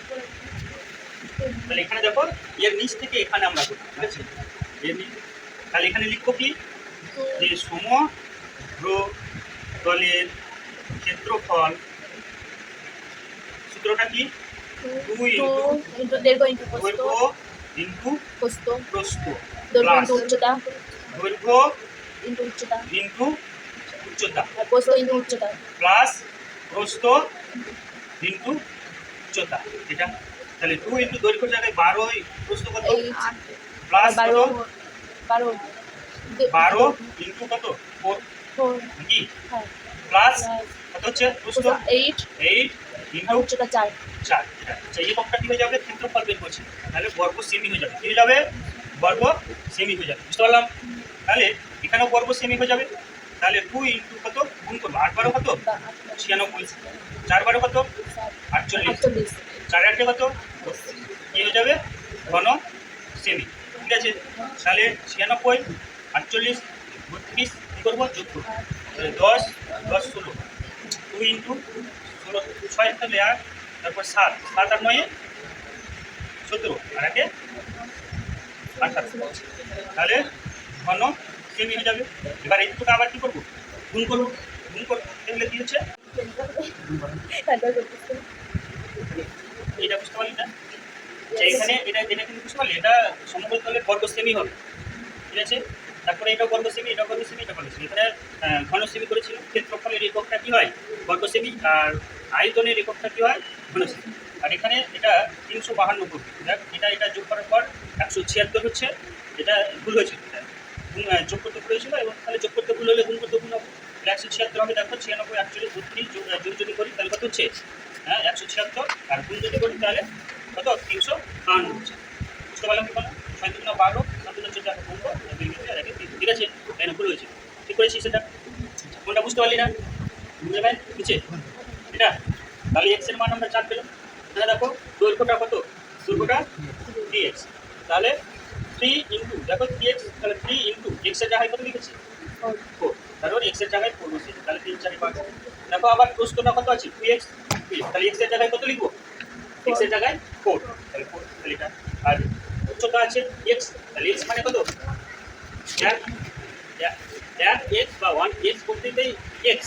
A: তাহলে এখানে দেখো এর নিচ থেকে এখানে আমরা করবো, ঠিক আছে? এর নিচ, তাহলে এখানে লিখবো কি? যে সমগ্রতলের ক্ষেত্রফল, সূত্রটা কি? 2
B: ইন্টু দৈর্ঘ্য ইন্টু
A: দৈর্ঘ্য ইন্টু
B: প্রস্থ,
A: প্রস্থ
B: দৈর্ঘ্য
A: প্লাস
B: ইন্টু উচ্চতা,
A: দৈর্ঘ্য
B: ইন্টু উচ্চতা,
A: ইন্টু উচ্চতা
B: আর প্রস্থ ইন্টু উচ্চতা,
A: প্লাস প্রস্থ ইন্টু উচ্চতা, এটা। তাহলে 2 ইন্টু দৈর্ঘ্য জায়গায় 12, প্রস্থ কত?
B: 8,
A: প্লাস
B: 12
A: 12 ইন্টু কত? 4 নাকি?
B: হ্যাঁ,
A: প্লাস কত হচ্ছে? প্রস্থ
B: 8
A: 8
B: আর
A: ইন্টু
B: উচ্চতা 4।
A: 4। আচ্ছা, এই এককটা কি হয়ে যাবে? ক্ষেত্রফল বের করছি। তাহলে বর্গ সেমি হয়ে যাবে। কি হয়ে যাবে? বর্গ সেমি হয়ে যাবে, বুঝতে পারলাম? তাহলে এখানেও বর্গ সেমি হয়ে যাবে। তাহলে 2 ইন্টু কত গুণ করবো? 8 12 কত? 96, 4 12 কত? 48, 4 8 কত? কি হয়ে যাবে? ঘন সেমি, ঠিক আছে? তাহলে 96 48 32 কী করবো? যোগ করবো। তাহলে 10 10 16, 2 ইন্টু 16 6 তাহলে 8 তারপর 7 7 আর 9 17 আর 1 18, তাহলে ঘন সেমি হয়ে যাবে। এবার এই দুটোকে আবার কি করবো, গুণ করবো, গুণ করবো তাহলে কি হচ্ছে, এটা বুঝতে পারলি না? আচ্ছা, এখানে এটা এটা কিন্তু বুঝতে পারলি, এটা সমগ্র তলের বর্গ সেমি হবে, ঠিক আছে। তারপরে এটা বর্গ সেমি, এটা বর্গ সেমি, এটা বর্গ সেমি। এখানে ঘন সেমি করেছিল, ক্ষেত্রফলের এককটা কি হয়, বর্গ সেমি, আর আয়তনের এককটা কি হয়, ঘন সেমি। আর এখানে এটা 352 করবে, দেখ এটা এটা যোগ করার পর 176 হচ্ছে, এটা ভুল হয়েছিল, এটা যোগ করতে ভুল হয়েছিল, এবং তাহলে যোগ করতে ভুল হলে গুণ করতে ভুল হবে, 176 হবে। দেখো 96 41 32 যোগ যদি করি তাহলে কত হচ্ছে, হ্যাঁ 176, আর গুণ যদি করি তাহলে কত 352 হচ্ছে। বুঝতে পারলাম কি বলো, 6 3 12 7 3 14 গুণ করো, ঠিক আছে, তাই ভুল হয়েছে, ঠিক করেছি সেটা। কোনটা বুঝতে পারলি না, বুঝে ভাই নিচে এটা, তাহলে এক্স এর মান আমরা 4 পেলাম। তাহলে দেখো দৈর্ঘ্যটা কত, দৈর্ঘ্যটা 3x, তাহলে 3 ইন্টু দেখো 3x, তাহলে 3 ইন্টু এক্স এর জায়গায় কত লিখেছি 4, তারপর এক্স এর জায়গায় 4 বসিয়েছি, তাহলে 3 4 5। দেখো আবার প্রস্থটা কত আছে 2x, তাহলে এক্স এর জায়গায় কত লিখবো, এক্স এর জায়গায় 4, তাহলে 4, তাহলে এটা। আর উচ্চতা আছে x, তাহলে x মানে কত, 1x বা 1x করতে গেলে x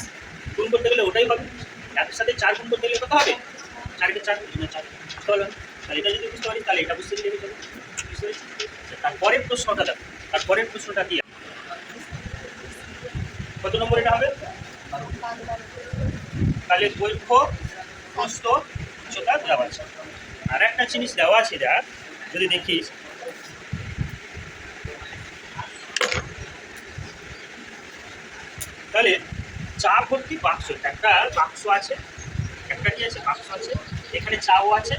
A: গুণ করতে গেলে ওটাই হবে, এর সাথে 4 গুণ করতে গেলে কত হবে, 4 কে 4 গুণ 4, বুঝতে পারলাম। তাহলে এটা যদি বুঝতে পারি তাহলে এটা বুঝতে গেলে হবে। তারপরের প্রশ্নটা দেখো, তারপরের প্রশ্নটা কি, কত নম্বর এটা হবে, তাহলে দৈর্ঘ্য প্রস্থ উচ্চতা দেওয়া আছে। আর একটা জিনিস দেওয়া আছে যা যদি দেখিস, তাহলে চা ভর্তি বাক্স, একটা বাক্স আছে, একটা কি আছে বাক্স আছে, এখানে চাও আছে,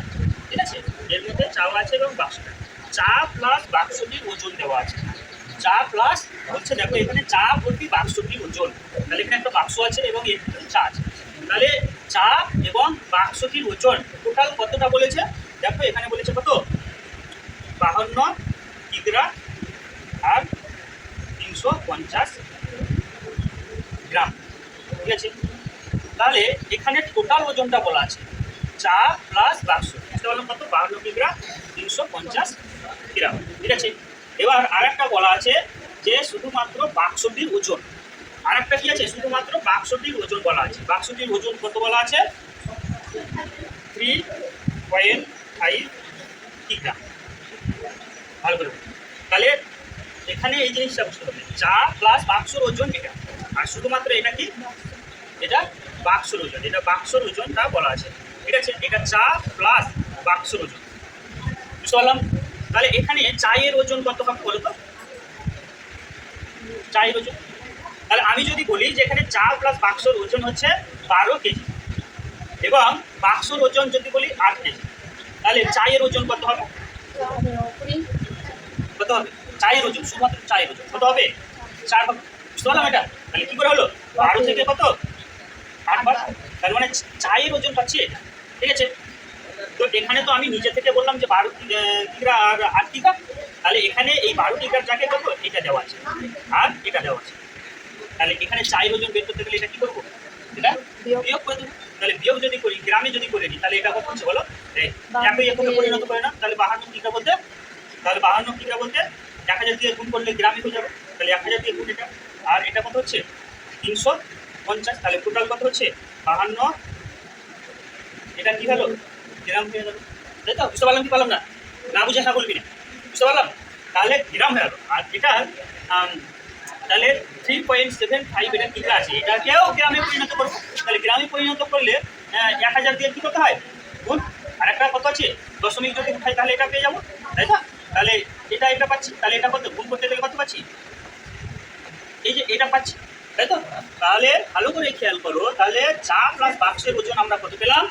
A: ঠিক আছে, এর মধ্যে চাও আছে এবং বাক্সটা, চা প্লাস বাক্সটির ওজন দেওয়া আছে, চা প্লাস হচ্ছে দেখো এখানে চা ভর্তি বাক্সটির ওজন, তাহলে এখানে একটা বাক্স আছে এবং এর ভিতরে চা আছে, তাহলে চা এবং বাক্সটির ওজন টোটাল কতটা বলেছে, দেখো এখানে বলেছে কত 52 কিগ্রা আর 350 গ্রাম, ঠিক আছে। তাহলে এখানে টোটাল ওজনটা বলা আছে চা প্লাস বাক্স, বুঝতে পারলাম কত 52 কিগ্রা 350 গ্রাম, ঠিক আছে। এবার আর একটা বলা আছে যে শুধুমাত্র বাক্সটির ওজন, আর একটা কি আছে শুধুমাত্র বাক্সটির ওজন বলা আছে, বাক্সটির ওজন কত বলা আছে 3.5 কিগ্রা, ভালো করে। তাহলে এখানে এই জিনিসটা বুঝতে হবে, চা প্লাস বাক্সর ওজন এটা, আর শুধুমাত্র এটা কি, এটা বাক্সর ওজন, এটা বাক্সর ওজনটা বলা আছে, ঠিক আছে, এটা চা প্লাস বাক্সর ওজন, বুঝতে পারলাম। তাহলে এখানে চায়ের ওজন কত হবে বলো তো, চায়ের ওজন, তাহলে আমি যদি বলি যে এখানে চা প্লাস বাক্সর ওজন হচ্ছে 12 কেজি, এবং বাক্সর ওজন যদি বলি 8 কেজি, তাহলে চায়ের ওজন কত হবে, কত হবে চায়ের ওজন, শুধুমাত্র চায়ের ওজন কত হবে 4 হবে, বুঝতে পারলাম এটা। তাহলে কি করে হলো 12 থেকে কত 8 বার, তার মানে চায়ের ওজন পাচ্ছি এটা, ঠিক আছে। তো এখানে তো আমি নিজে থেকে বললাম যে 12 কিগ্রা আর 8 কিগ্রা, তাহলে এখানে এই 12 কিগ্রার জায়গায় কত এটা দেওয়া আছে আর এটা দেওয়া আছে, তাহলে এখানে চায়ের ওজন বের করতে গেলে এটা কি করবো, এটা বিয়োগ করে দেবো, তাহলে বিয়োগ যদি করি গ্রামে যদি করে নিই তাহলে এটা কত হচ্ছে বলো, একই এককে পরিণত করে না, তাহলে 52 কিগ্রা বলতে, তাহলে 52 কিগ্রা বলতে 1000 দিয়ে গুণ করলে গ্রামে হয়ে যাবে, তাহলে 1000 দিয়ে গুণ এটা, আর এটা কত হচ্ছে 350, তাহলে টোটাল কত হচ্ছে 52, এটা কি হলো গ্রাম হয়ে গেল, তাই তো, বুঝতে পারলাম কি পারলাম না, না বুঝে হ্যাঁ বলবি না, বুঝতে পারলাম, তাহলে গ্রাম হয়ে গেল। আর এটা তাহলে 3.75 এটা কিগ্রা আছে, এটাকেও গ্রামে পরিণত করবো, তাহলে গ্রামে পরিণত করলে 1000 দিয়ে কি করতে হয় গুণ, আর একটা কত আছে দশমিক যদি উঠাই তাহলে এটা পেয়ে যাবো, তাই তো, তাহলে এটা পাচ্ছি, তাহলে এটা কত গুণ করতে গেলে কত পাচ্ছি, এই যে এটা পাচ্ছি, তাই তো। তাহলে ভালো করে খেয়াল করো, তাহলে চা প্লাস বাক্সের ওজন আমরা কত পেলাম,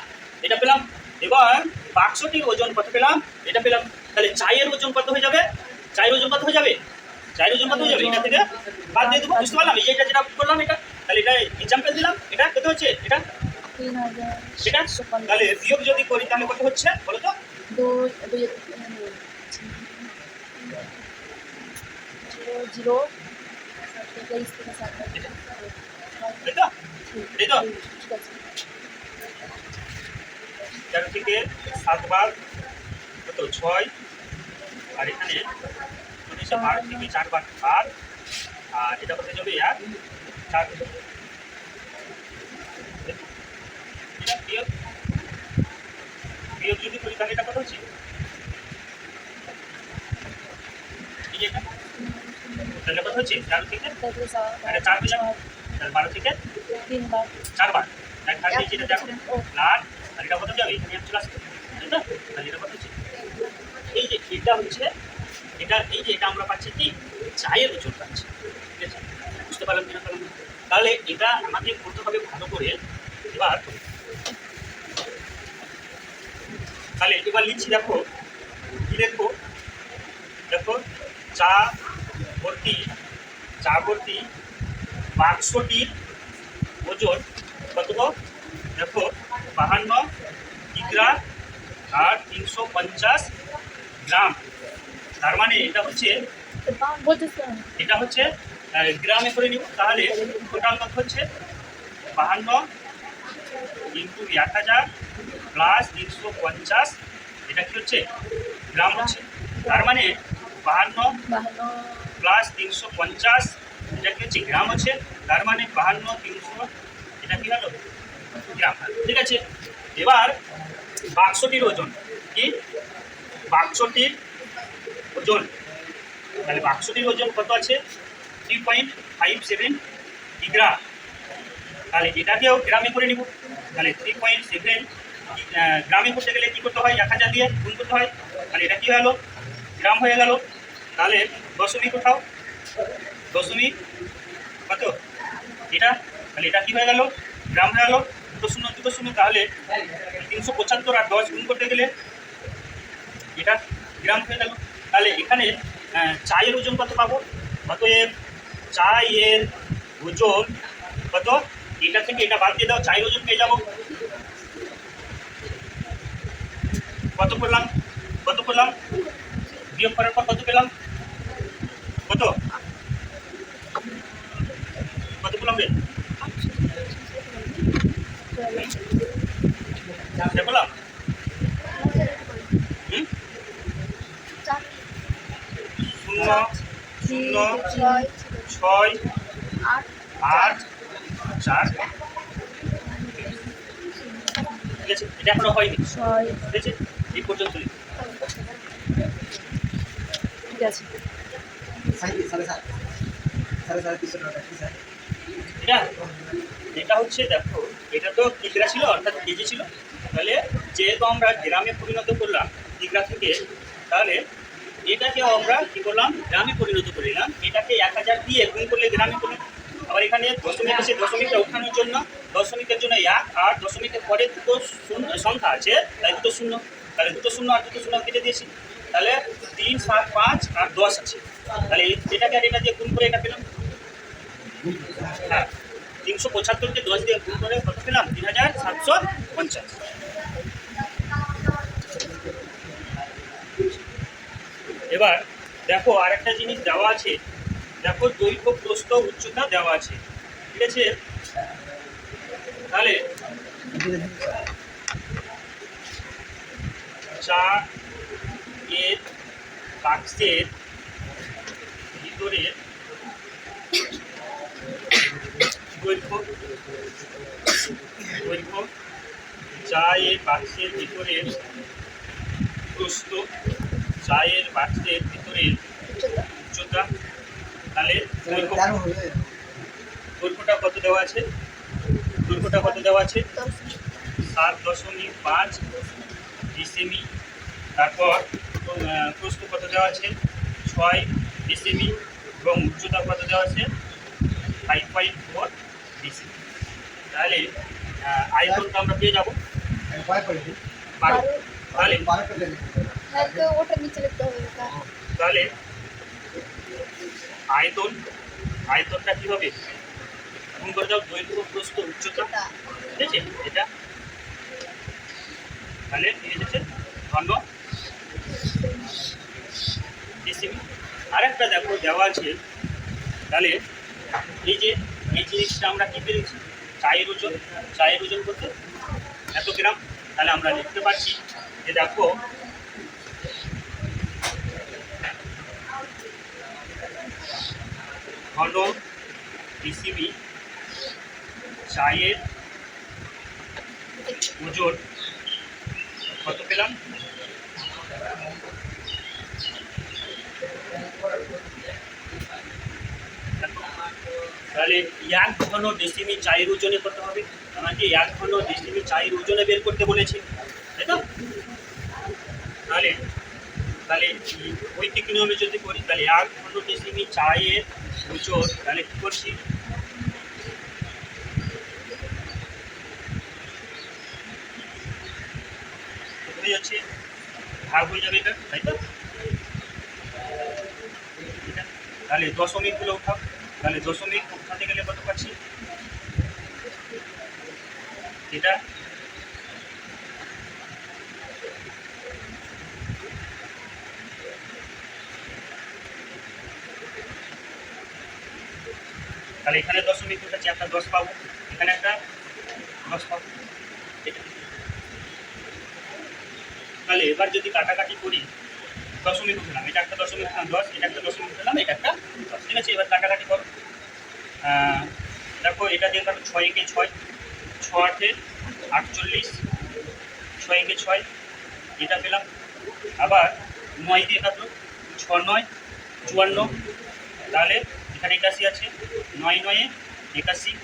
A: এটা পেলাম, এবং বাক্সটির ওজন কত পেলাম, এটা পেলাম, তাহলে চায়ের ওজন কত হয়ে যাবে, চায়ের ওজন কত হয়ে যাবে, চায়ের ওজন কত হয়ে যাবে, এটা থেকে বাদ দিয়ে দেবো, বুঝতে পারলাম, এই যে এটা যেটা করলাম এটা, তাহলে এটা এক্সাম্পল দিলাম, এটা কত হচ্ছে এটা, এটা তাহলে বিয়োগ যদি করি তাহলে কত হচ্ছে বলো তো,
B: 0
A: তাই তো, তাই তো,
B: ঠিক আছে।
A: 13 থেকে 7 বার কত 6, আর এখানে 12 থেকে 4 বার 8, আর এটা করতে যাবে 1 4, এটা বিয়োগ বিয়োগ যদি করি তাহলে এটা কত হচ্ছে এই যে এটা তাহলে কত হচ্ছে 4 থেকে
B: তারপরে 4
A: আরে 4 দিলাম তাহলে 12 থেকে
B: 3 বার
A: 4 বার এক হাত দিয়ে যেটা দেখো লাল, আর এটা কত যাবে এখানে চলে আসবে তাই তো, তাহলে এটা কত হচ্ছে এই যে এটা হচ্ছে এটা এই যে এটা আমরা পাচ্ছি কি চায়ের ওজন পাচ্ছি, ঠিক আছে বুঝতে পারলাম কিনা পারলাম? তাহলে এটা আমাদের করতে হবে ভালো করে। এবার তাহলে এবার লিখছি, দেখো কি লিখবো, দেখো চা ভর্তি বাক্সটির ওজন কত গো? দেখো 52 কিগ্রা আর 350 গ্রাম। তার মানে এটা হচ্ছে এটা হচ্ছে গ্রামে করে নিব, তাহলে টোটাল কত হচ্ছে 52 ইন্টু 1000 প্লাস 350, এটা কি হচ্ছে গ্রাম হচ্ছে। তার মানে 52 প্লাস 350 এটা কি হচ্ছে গ্রাম হচ্ছে। তার মানে 52 300 এটা কি হলো গ্রাম, ঠিক আছে। এবার বাক্সটির ওজন কি, বাক্সটির ওজন, তাহলে বাক্সটির ওজন কত আছে 3.57 কিগ্রা। তাহলে এটাকেও গ্রামে করে নিব, তাহলে 3.7 গ্রামে করতে গেলে কী করতে হয় 1000 দিয়ে গুণ করতে হয়, তাহলে এটা কী হলো গ্রাম হয়ে গেল। তাহলে দশমিক কোথাও দশমিক কত এটা, তাহলে এটা কী হয়ে গেল গ্রাম হয়ে গেল, 2 তাহলে 375 আর 10 গুণ করতে গেলে এটা গ্রাম হয়ে গেল। তাহলে এখানে চায়ের ওজন কত পাবো, অতএব চায়ের ওজন কত, এটা থেকে এটা বাদ দিয়ে দাও, চায়ের ওজন পেয়ে যাবো কত করলাম বিয়োগ করার পর কত পেলাম, কত পেলাম রে পেলাম শূন্য 6 8 4, ঠিক আছে, এটা এখনো হয়নি, ঠিক আছে এই পর্যন্ত
B: ঠিক আছে।
A: এটা হচ্ছে দেখো এটা তো কিগ্রা ছিল অর্থাৎ কেজি ছিল, তাহলে যেহেতু আমরা গ্রামে পরিণত করলাম কিগ্রা থেকে, তাহলে এটাকেও আমরা কী করলাম গ্রামে পরিণত করলাম, এটাকে 1000 দিয়ে গুণ করলে গ্রামে করলাম। আবার এখানে দশমিক আছে, দশমিকটা ওঠানোর জন্য দশমিকের জন্য 1 আর দশমিকের পরে দুটো সংখ্যা আছে তাই দুটো শূন্য, তাহলে দুটো শূন্য আর দুটো শূন্য কেটে দিয়েছি, তাহলে 3 7 5 আর 10 আছে, তাহলে এটাকে আর এটা দিয়ে গুণ করে এটা পেলাম, হ্যাঁ 375কে 10 দিয়ে গুণ করে কত পেলাম 3750। এবার দেখো আরেকটা জিনিস দেওয়া আছে, দেখো দৈর্ঘ্য প্রস্থ উচ্চতা দেওয়া আছে, ঠিক আছে। তাহলে চা এর বাক্সের ভিতরে দৈর্ঘ্য চা এর বাক্সের ভিতরে প্রস্থ, চা এর বাক্সের ভিতরে উচ্চতা, তাহলে দৈর্ঘ্যটা কত দেওয়া আছে, 7.5 ডিসেমি, তারপর প্রস্থ কত দেওয়া আছে 6 ডিসেমি এবং উচ্চতা কত দেওয়া আছে 5.4 ডিসেমি। তাহলে আয়তনটা আমরা পেয়ে যাবো 12। তাহলে
C: ওটা নিচে লিখতে হবে,
A: তাহলে আয়তনটা কী হবে গুণ করে দাও দৈর্ঘ্য প্রস্থ উচ্চতা, ঠিক আছে এটা, তাহলে ঠিক আছে ঘন ডিসিমি। আরেকটা দেখো দেওয়া আছে, তাহলে এই যে এই জিনিসটা আমরা কী পেরেছি চায়ের ওজন করতে এত গ্রাম, তাহলে আমরা লিখতে পারছি যে দেখো ঘন ডিসিবি চায়ের ওজন কত পেলাম? তাহলে 1 ঘন ডিসিবি চায়ের ওজনে কত হবে? আমাকে 1 ঘন ডিসিবি চায়ের ওজনে বের করতে বলেছে, তাই তো? তাহলে তাহলে ঐকিক নিয়মে যদি করি তাহলে 1 ঘন ডিসিবি চায়ের ওজন, তাহলে কি করছি হয়ে যাচ্ছে ভাগ হয়ে যাবে এটা, তাই তো? তাহলে দশমিকগুলো উঠাও, তাহলে দশমিক উঠাতে গেলে কত পাচ্ছি? এটা তাহলে এখানে দশমিক উঠাচ্ছি, একটা 10 পাবো, এখানে একটা 10 পাবো। তাহলে এবার যদি কাটাকাটি করি, দশমিক উঠলাম, এটা একটা দশমিক উঠলাম 10, এটা একটা দশমিক উঠলাম, এটা একটা 10, ঠিক আছে? এবার কাটাকাটি করো। দেখো এটা দিয়ে কাটো, 6 একে 6, 6 8 48, 6 একে 6, এটা পেলাম। আবার 9 দিয়ে কাটো, 6 9 54, তাহলে এখানে 81 আছে, 9 9 81,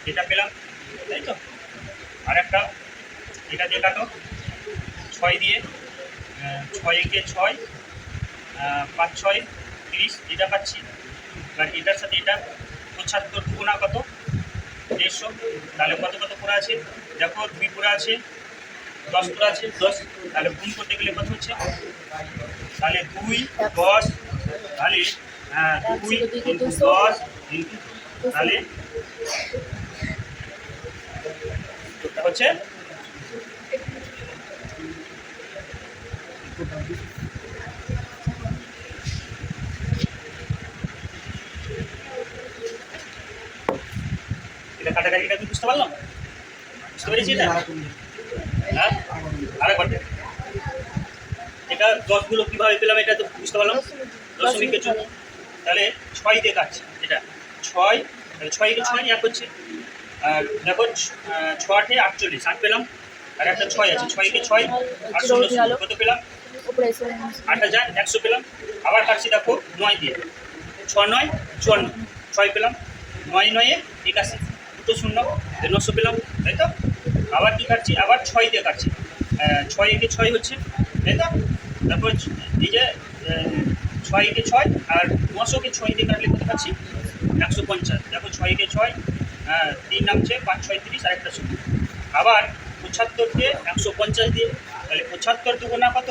A: এটা পেলাম, তাই তো? আর একটা এটা দিয়ে কাটো, 6 দিয়ে, 6 একে 6, 5 6 30, এটা পাচ্ছি। এবার এটার সাথে এটা 75 গুণা কত? 150, তাহলে কত কত পুরা আছে? দেখো 2 পুরা আছে, 10 পুরা আছে, 10, তাহলে গুণ করতে গেলে কত হচ্ছে? তাহলে 2 10, তাহলে 2 ইন্টু 10 ইন্টু, তাহলে হচ্ছে এটা কাটাকাটিটা কি বুঝতে পারলাম? বুঝতে পেরেছি এটা? হ্যাঁ, আরেকবার দেখ। এটা 10গুলো কীভাবে পেলাম এটা তো বুঝতে পারলাম। দশমিকের জন্য তাহলে 6 দিয়ে কাটছি, এটা 6, তাহলে 6 একে 6 এক হচ্ছে। আর দেখো 6 8 48, 8 পেলাম। আর একটা 6 আছে, 6 একে 6 8 কত পেলাম? 8100 পেলাম। আবার কাটছি দেখো 9 দিয়ে, 6 9 54, 6 পেলাম। 9 9 81, দুটো শূন্য, 900 পেলাম, তাই তো? আবার কি কাটছি? আবার 6 দিয়ে কাটছি, 6 একে 6 হচ্ছে, তাই তো? তারপর এই যে 6 একে 6 আর 900কে 6 দিয়ে কাটলে কত পাচ্ছি? 150। দেখো 6 একে 6, 3 নামছে, 5 6 30, আর একটা শূন্য। আবার 75কে 150 দিয়ে, তাহলে 75 দুগুণা কত?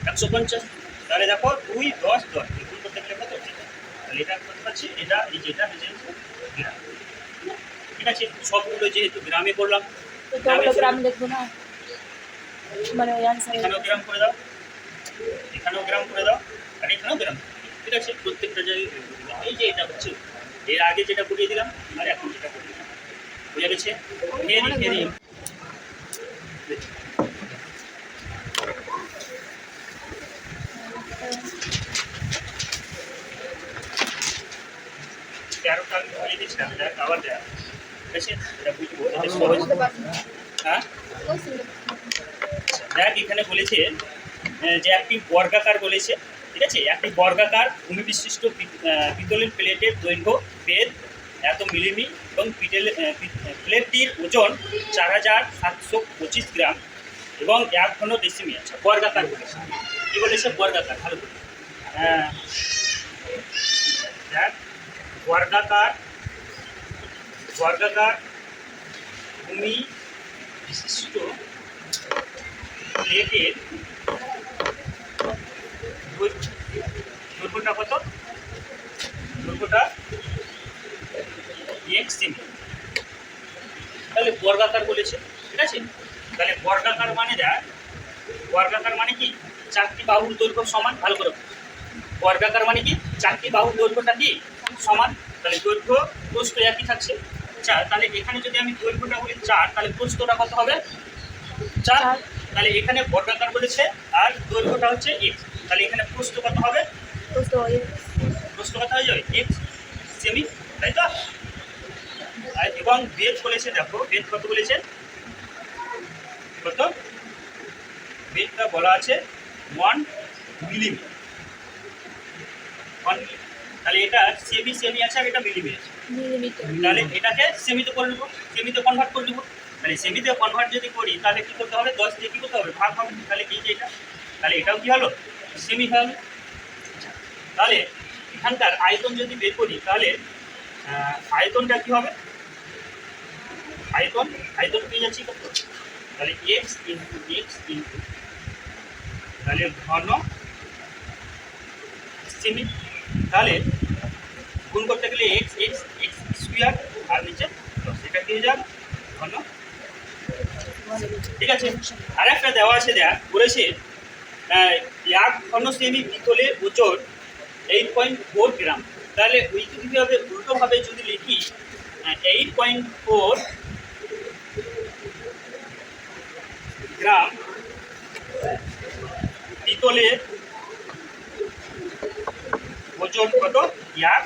A: 150, তাহলে দেখো 2 10 10, গুণ করতে গেলে কত? তাহলে এটা করতে পারছি, এটা এই যেটা গ্রাম, ঠিক আছে? সবগুলো যেহেতু গ্রামে করলাম,
B: গ্রাম দেখবো না, মানে
A: এখানেও গ্রাম করে দাও, এখানেও গ্রাম করে দাও, আর এখানেও গ্রাম, ঠিক আছে? প্রত্যেকটা জায়গায় এই যে এটা হচ্ছে, এর আগে যেটা করিয়ে দিলাম আর এখন যেটা করিয়ে দিলাম, বুঝে গেছে? ফেরি ফেরি 13টা আমি করিয়ে দিচ্ছিলাম, দেখ আবার দেখ, ঠিক আছে? এটা বুঝবো, এটা সহজ। হ্যাঁ, দেখ এখানে বলেছে যে একটি বর্গাকার বলেছে, ঠিক আছে? একটি বর্গাকার ভূমি বিশিষ্ট পিতলের প্লেটের দৈর্ঘ্য বেদ এত মিলিমি এবং প্লেটটির ওজন 4725 গ্রাম এবং 1 ঘন ডিসিমি। আচ্ছা, বর্গাকার বলেছে, কী বলেছে? বর্গাকার, ভালো করে দেখ, বর্গাকার ভূমি বিশিষ্ট প্লেটের দৈর্ঘ্যটা কত? দৈর্ঘ্যটা 1 সেমি। তাহলে বর্গাকার বলেছে, ঠিক আছে? তাহলে বর্গাকার মানে দেখ, বর্গাকার মানে কি? 4টি বাহুর দৈর্ঘ্য সমান, ভালো করে। বর্গাকার মানে কি? 4টি বাহুর দৈর্ঘ্যটা কি? সমান, তাহলে দৈর্ঘ্য প্রস্থ একই থাকছে 4। তাহলে এখানে যদি আমি দৈর্ঘ্যটা বলি 4, তাহলে প্রস্থটা কত হবে? 4।
B: চার।
A: তাহলে এখানে বর্গাকার বলেছে আর দৈর্ঘ্যটা হচ্ছে x। তাহলে এখানে প্রস্থ কত হবে?
B: প্রস্থ
A: প্রস্থ কত হয়ে যাবে? x সেমি, তাই তো? আর এবং বেধ বলেছে, দেখো বেধ কত বলেছে? কত? বেধটা বলা আছে 1 মিলিমিটার। 1 মিলিমিটার। তাহলে এটা সেমি সেমি আছে আর এটা মিলিমিটার আছে।
B: মিলিমিটার।
A: তাহলে এটাকে সেমিতে করে নেবো, সেমিতে কনভার্ট করে নেবো। তাহলে সেমিতে কনভার্ট যদি করি তাহলে কী করতে হবে? 10 দিয়ে কী করতে হবে? ভাগ হবে। তাহলে এই যে এটা, তাহলে এটাও কী হলো? সেমি হলো। তাহলে এখানকার আয়তন যদি বের করি তাহলে আয়তনটা কী হবে? আয়তন পেয়ে যাচ্ছি কত? তাহলে এক্স ইন্টু তাহলে ঘন সেমি। তাহলে গুণ করতে গেলে এক্স এক্স এক্স স্কোয়ার আর নিচে 10, এটা কি হয়ে যাবে? ঘন। ঠিক আছে। আর একটা দেওয়া আছে, বলেছে 1 ঘন সেমি পিতলের ওজন 8.4 গ্রাম। তাহলে উইকিভাবে উল্টোভাবে যদি লিখি 8.4 গ্রাম পিতলের ওজন কত? 1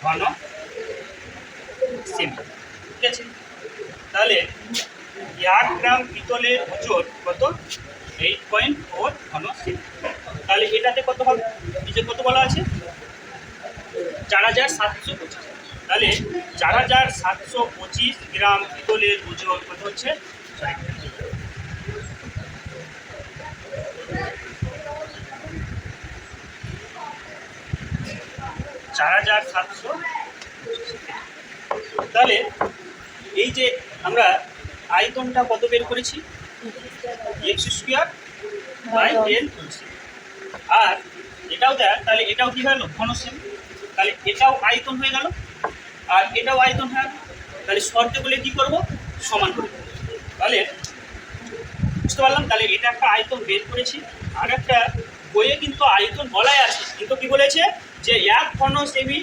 A: ঘন সেমি। ঠিক আছে। তাহলে 1 গ্রাম পিতলের ওজন কত? 8.4 ঘন সেমি। তাহলে এটাতে কত হবে? নিচে কত বলা আছে? 4725। তাহলে 4725 গ্রাম পিতলের ওজন কত হচ্ছে? 4700। তাহলে এই যে আমরা আয়তনটা কত বের করেছি? X square by L. আর এটাও দেয়, তাহলে এটাও কি হলো? ঘন সেমি। তাহলে এটাও আয়তন হয়ে গেল আর এটাও আয়তন হয়ে গেল। তাহলে শর্তে বলে কি করব? সমান করে দেব। তাহলে বুঝতে পারলাম। তাহলে এটা একটা আয়তন বের করেছি। আর একটা বইয়ে কিন্তু আয়তন বলাই আছে, কিন্তু কি বলেছে যে 1 ঘন সেমি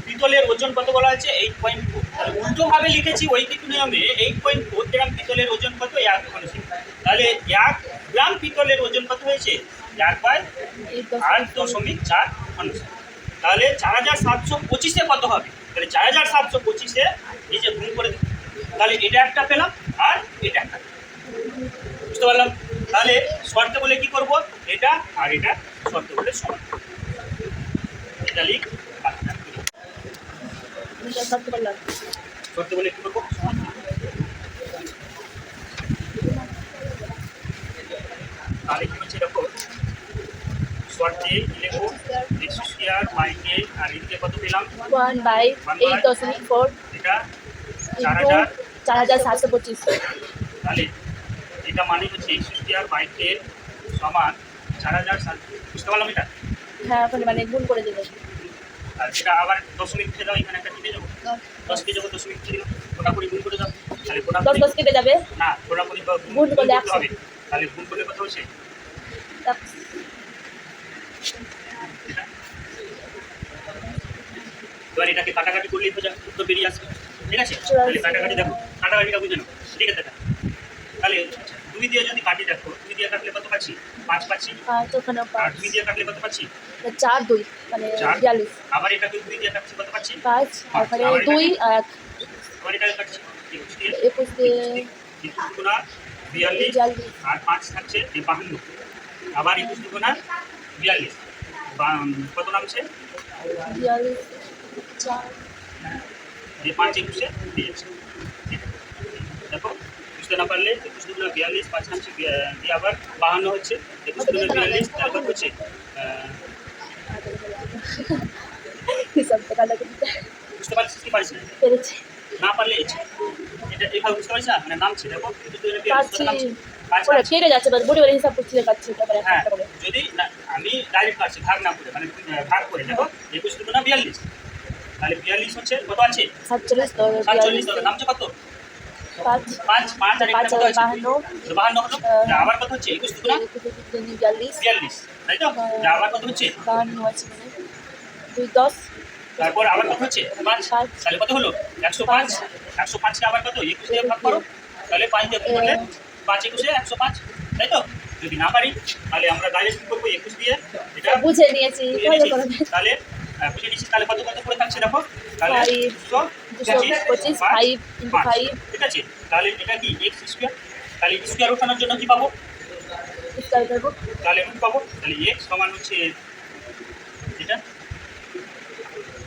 A: পিতলের ওজন কত বলা আছে? 8.4। তাহলে উল্টোভাবে লিখেছি ঐকিক নিয়মে 8.4 গ্রাম পিতলের ওজন কত? 1 ঘন সেমি। তাহলে 1 গ্রাম পিতলের ওজন কত হয়েছে? 1/8.4 ঘন সেমি। তাহলে 4725-এ কত হবে? তাহলে 4725-এ এই যে গুণ করে দিই, তাহলে এটা একটা পেলাম আর এটা একটা। বুঝতে পারলাম। তাহলে শর্তে বলে কি করব? এটা আর এটা শর্তে বলে সমান। এটা লিখ। শর্তে বলে কি করবো? তাহলে কি হচ্ছে দেখো, শর্তে লিখবো এক্স স্কোয়ার বাই কে আর এদিকে কত পেলাম?
B: 1/8.4
A: এটা 4000।
B: 4725।
A: তাহলে এটা মানে হচ্ছে এক্স স্কোয়ার বাই কে সমান 4007। বুঝতে পারলাম এটা?
B: হ্যাঁ, ওখানে মানে গুণ করে দেবে।
A: আর সেটা আবার দশমিক লিখে দাও, এখানে একটা কেটে যাবো, 10 কেটে যাবো, দশমিক লিখে দিলাম, গোটা করে গুণ করে দাও। তাহলে গোটা
B: 10 কেটে যাবে।
A: না, গোটা করে
B: গুণ করলে
A: করতে হবে। তাহলে গুণ করলে কত হচ্ছে? এবার এটাকে কাটাকাটি করলেই উত্তর বেরিয়ে আসবে। ঠিক আছে। তাহলে কাটাকাটি দেখো, কাটাকাটিটা বুঝে নাও। ঠিক আছে দেখা। তাহলে 2 দিয়ে যদি কাটি দেখো, 2 দিয়ে কাটলে কত পাচ্ছি? 5 পাচ্ছি। আর 2 দিয়ে কাটলে কত পাচ্ছি?
B: 4 2 মানে 42।
A: আবার এটাকে 2 দিয়ে কাটছি, কত পাচ্ছি?
B: 5 আর এখানে 2 আর
A: আবার এটাকে কাটছি
B: 21 দিয়ে
A: 21 গুণা 42 আর 5 থাকছে 52। আবার 21 গুণা 42 কত নামছে?
B: 42 4
A: 5 21-এ দিয়ে যাচ্ছে। দেখো, বুঝতে না পারলে 21 গুণা 42, 5 নামছে দিয়ে আবার 52 হচ্ছে। 21 গুণা 42 তারপর হচ্ছে বুঝতে পারছিস কি পারছিস না?
B: পেরেছি।
A: না পারলে এটা এইভাবে বুঝতে পারছিস না? মানে নামছে দেখো, 21 গুণা 42 কত নামছে? 5
B: ওরা কেটে যাচ্ছে, বাস বডি বডি হিসাব করতে পারছি তারপরে
A: হ্যাঁ,
B: একটা করে।
A: যদি না আমি ডাইরেক্ট পাচ্ছি ভাগ না করে, মানে ভাগ করে দেখো 21 গুণা 42, তাহলে 42 হচ্ছে কত আছে?
B: 47 তো
A: 47। তাহলে নামছে কত?
B: 5
A: 5 5 আর একটা কত আছে?
B: 52
A: 52 হলো। আবার কত হচ্ছে? 21 গুণা 42, তাই তো? আবার কত হচ্ছে?
B: 52 আছে মানে 2 10
A: তারপর আবার কত হচ্ছে? 5। তাহলে কত হলো? 105। 105 কে আবার কত? 21 দিয়ে ভাগ করো, তাহলে 5 দিয়ে গুণ করলে 5 একুশে 105, তাই তো? যদি না পারি তাহলে আমরা ডাইরেক্ট কি করবো, 21 দিয়ে এটা
B: বুঝে নিয়েছি,
A: বুঝে
B: ভালো
A: নিয়েছি।
B: করে।
A: তাহলে বুঝে নিয়েছি, তাহলে কত কত করে থাকছে দেখো, তাহলে
B: 225, 5 into 5
A: ঠিক আছে। তাহলে এটা কি x স্কয়ার, তাহলে স্কয়ার ওঠানোর জন্য কি পাবো,
B: স্কয়ার করবো।
A: তাহলে রুট পাবো, তাহলে x সমান হচ্ছে এটা,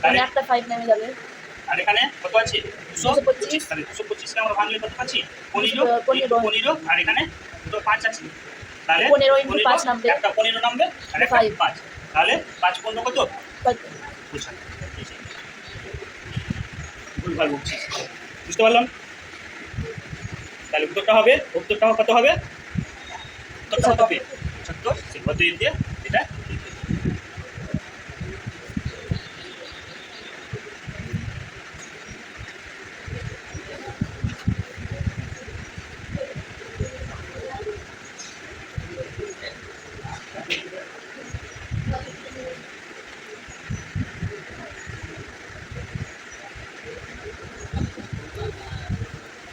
B: মানে
A: তাহলে
B: একটা 5 নেমে যাবে।
A: আর এখানে কত আছে 225, তাহলে 225 কে আমরা ভাঙলে কত পাচ্ছি 15 15, আর এখানে দুটো 5 আছে, তাহলে
B: 15 into 5 নামবে।
A: একটা 15 নামবে আর একটা
B: 5
A: 5, তাহলে 5 15 কত
B: কত?
A: 25। ভুলভাল বলছি, বুঝতে পারলাম? তাহলে উত্তরটা হবে, উত্তরটা কত হবে, উত্তরটা কত হবে 75, সে কত দিয়ে এটা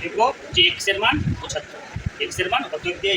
A: লিখবো যে x এর মান 75, x এর মান কত দিয়ে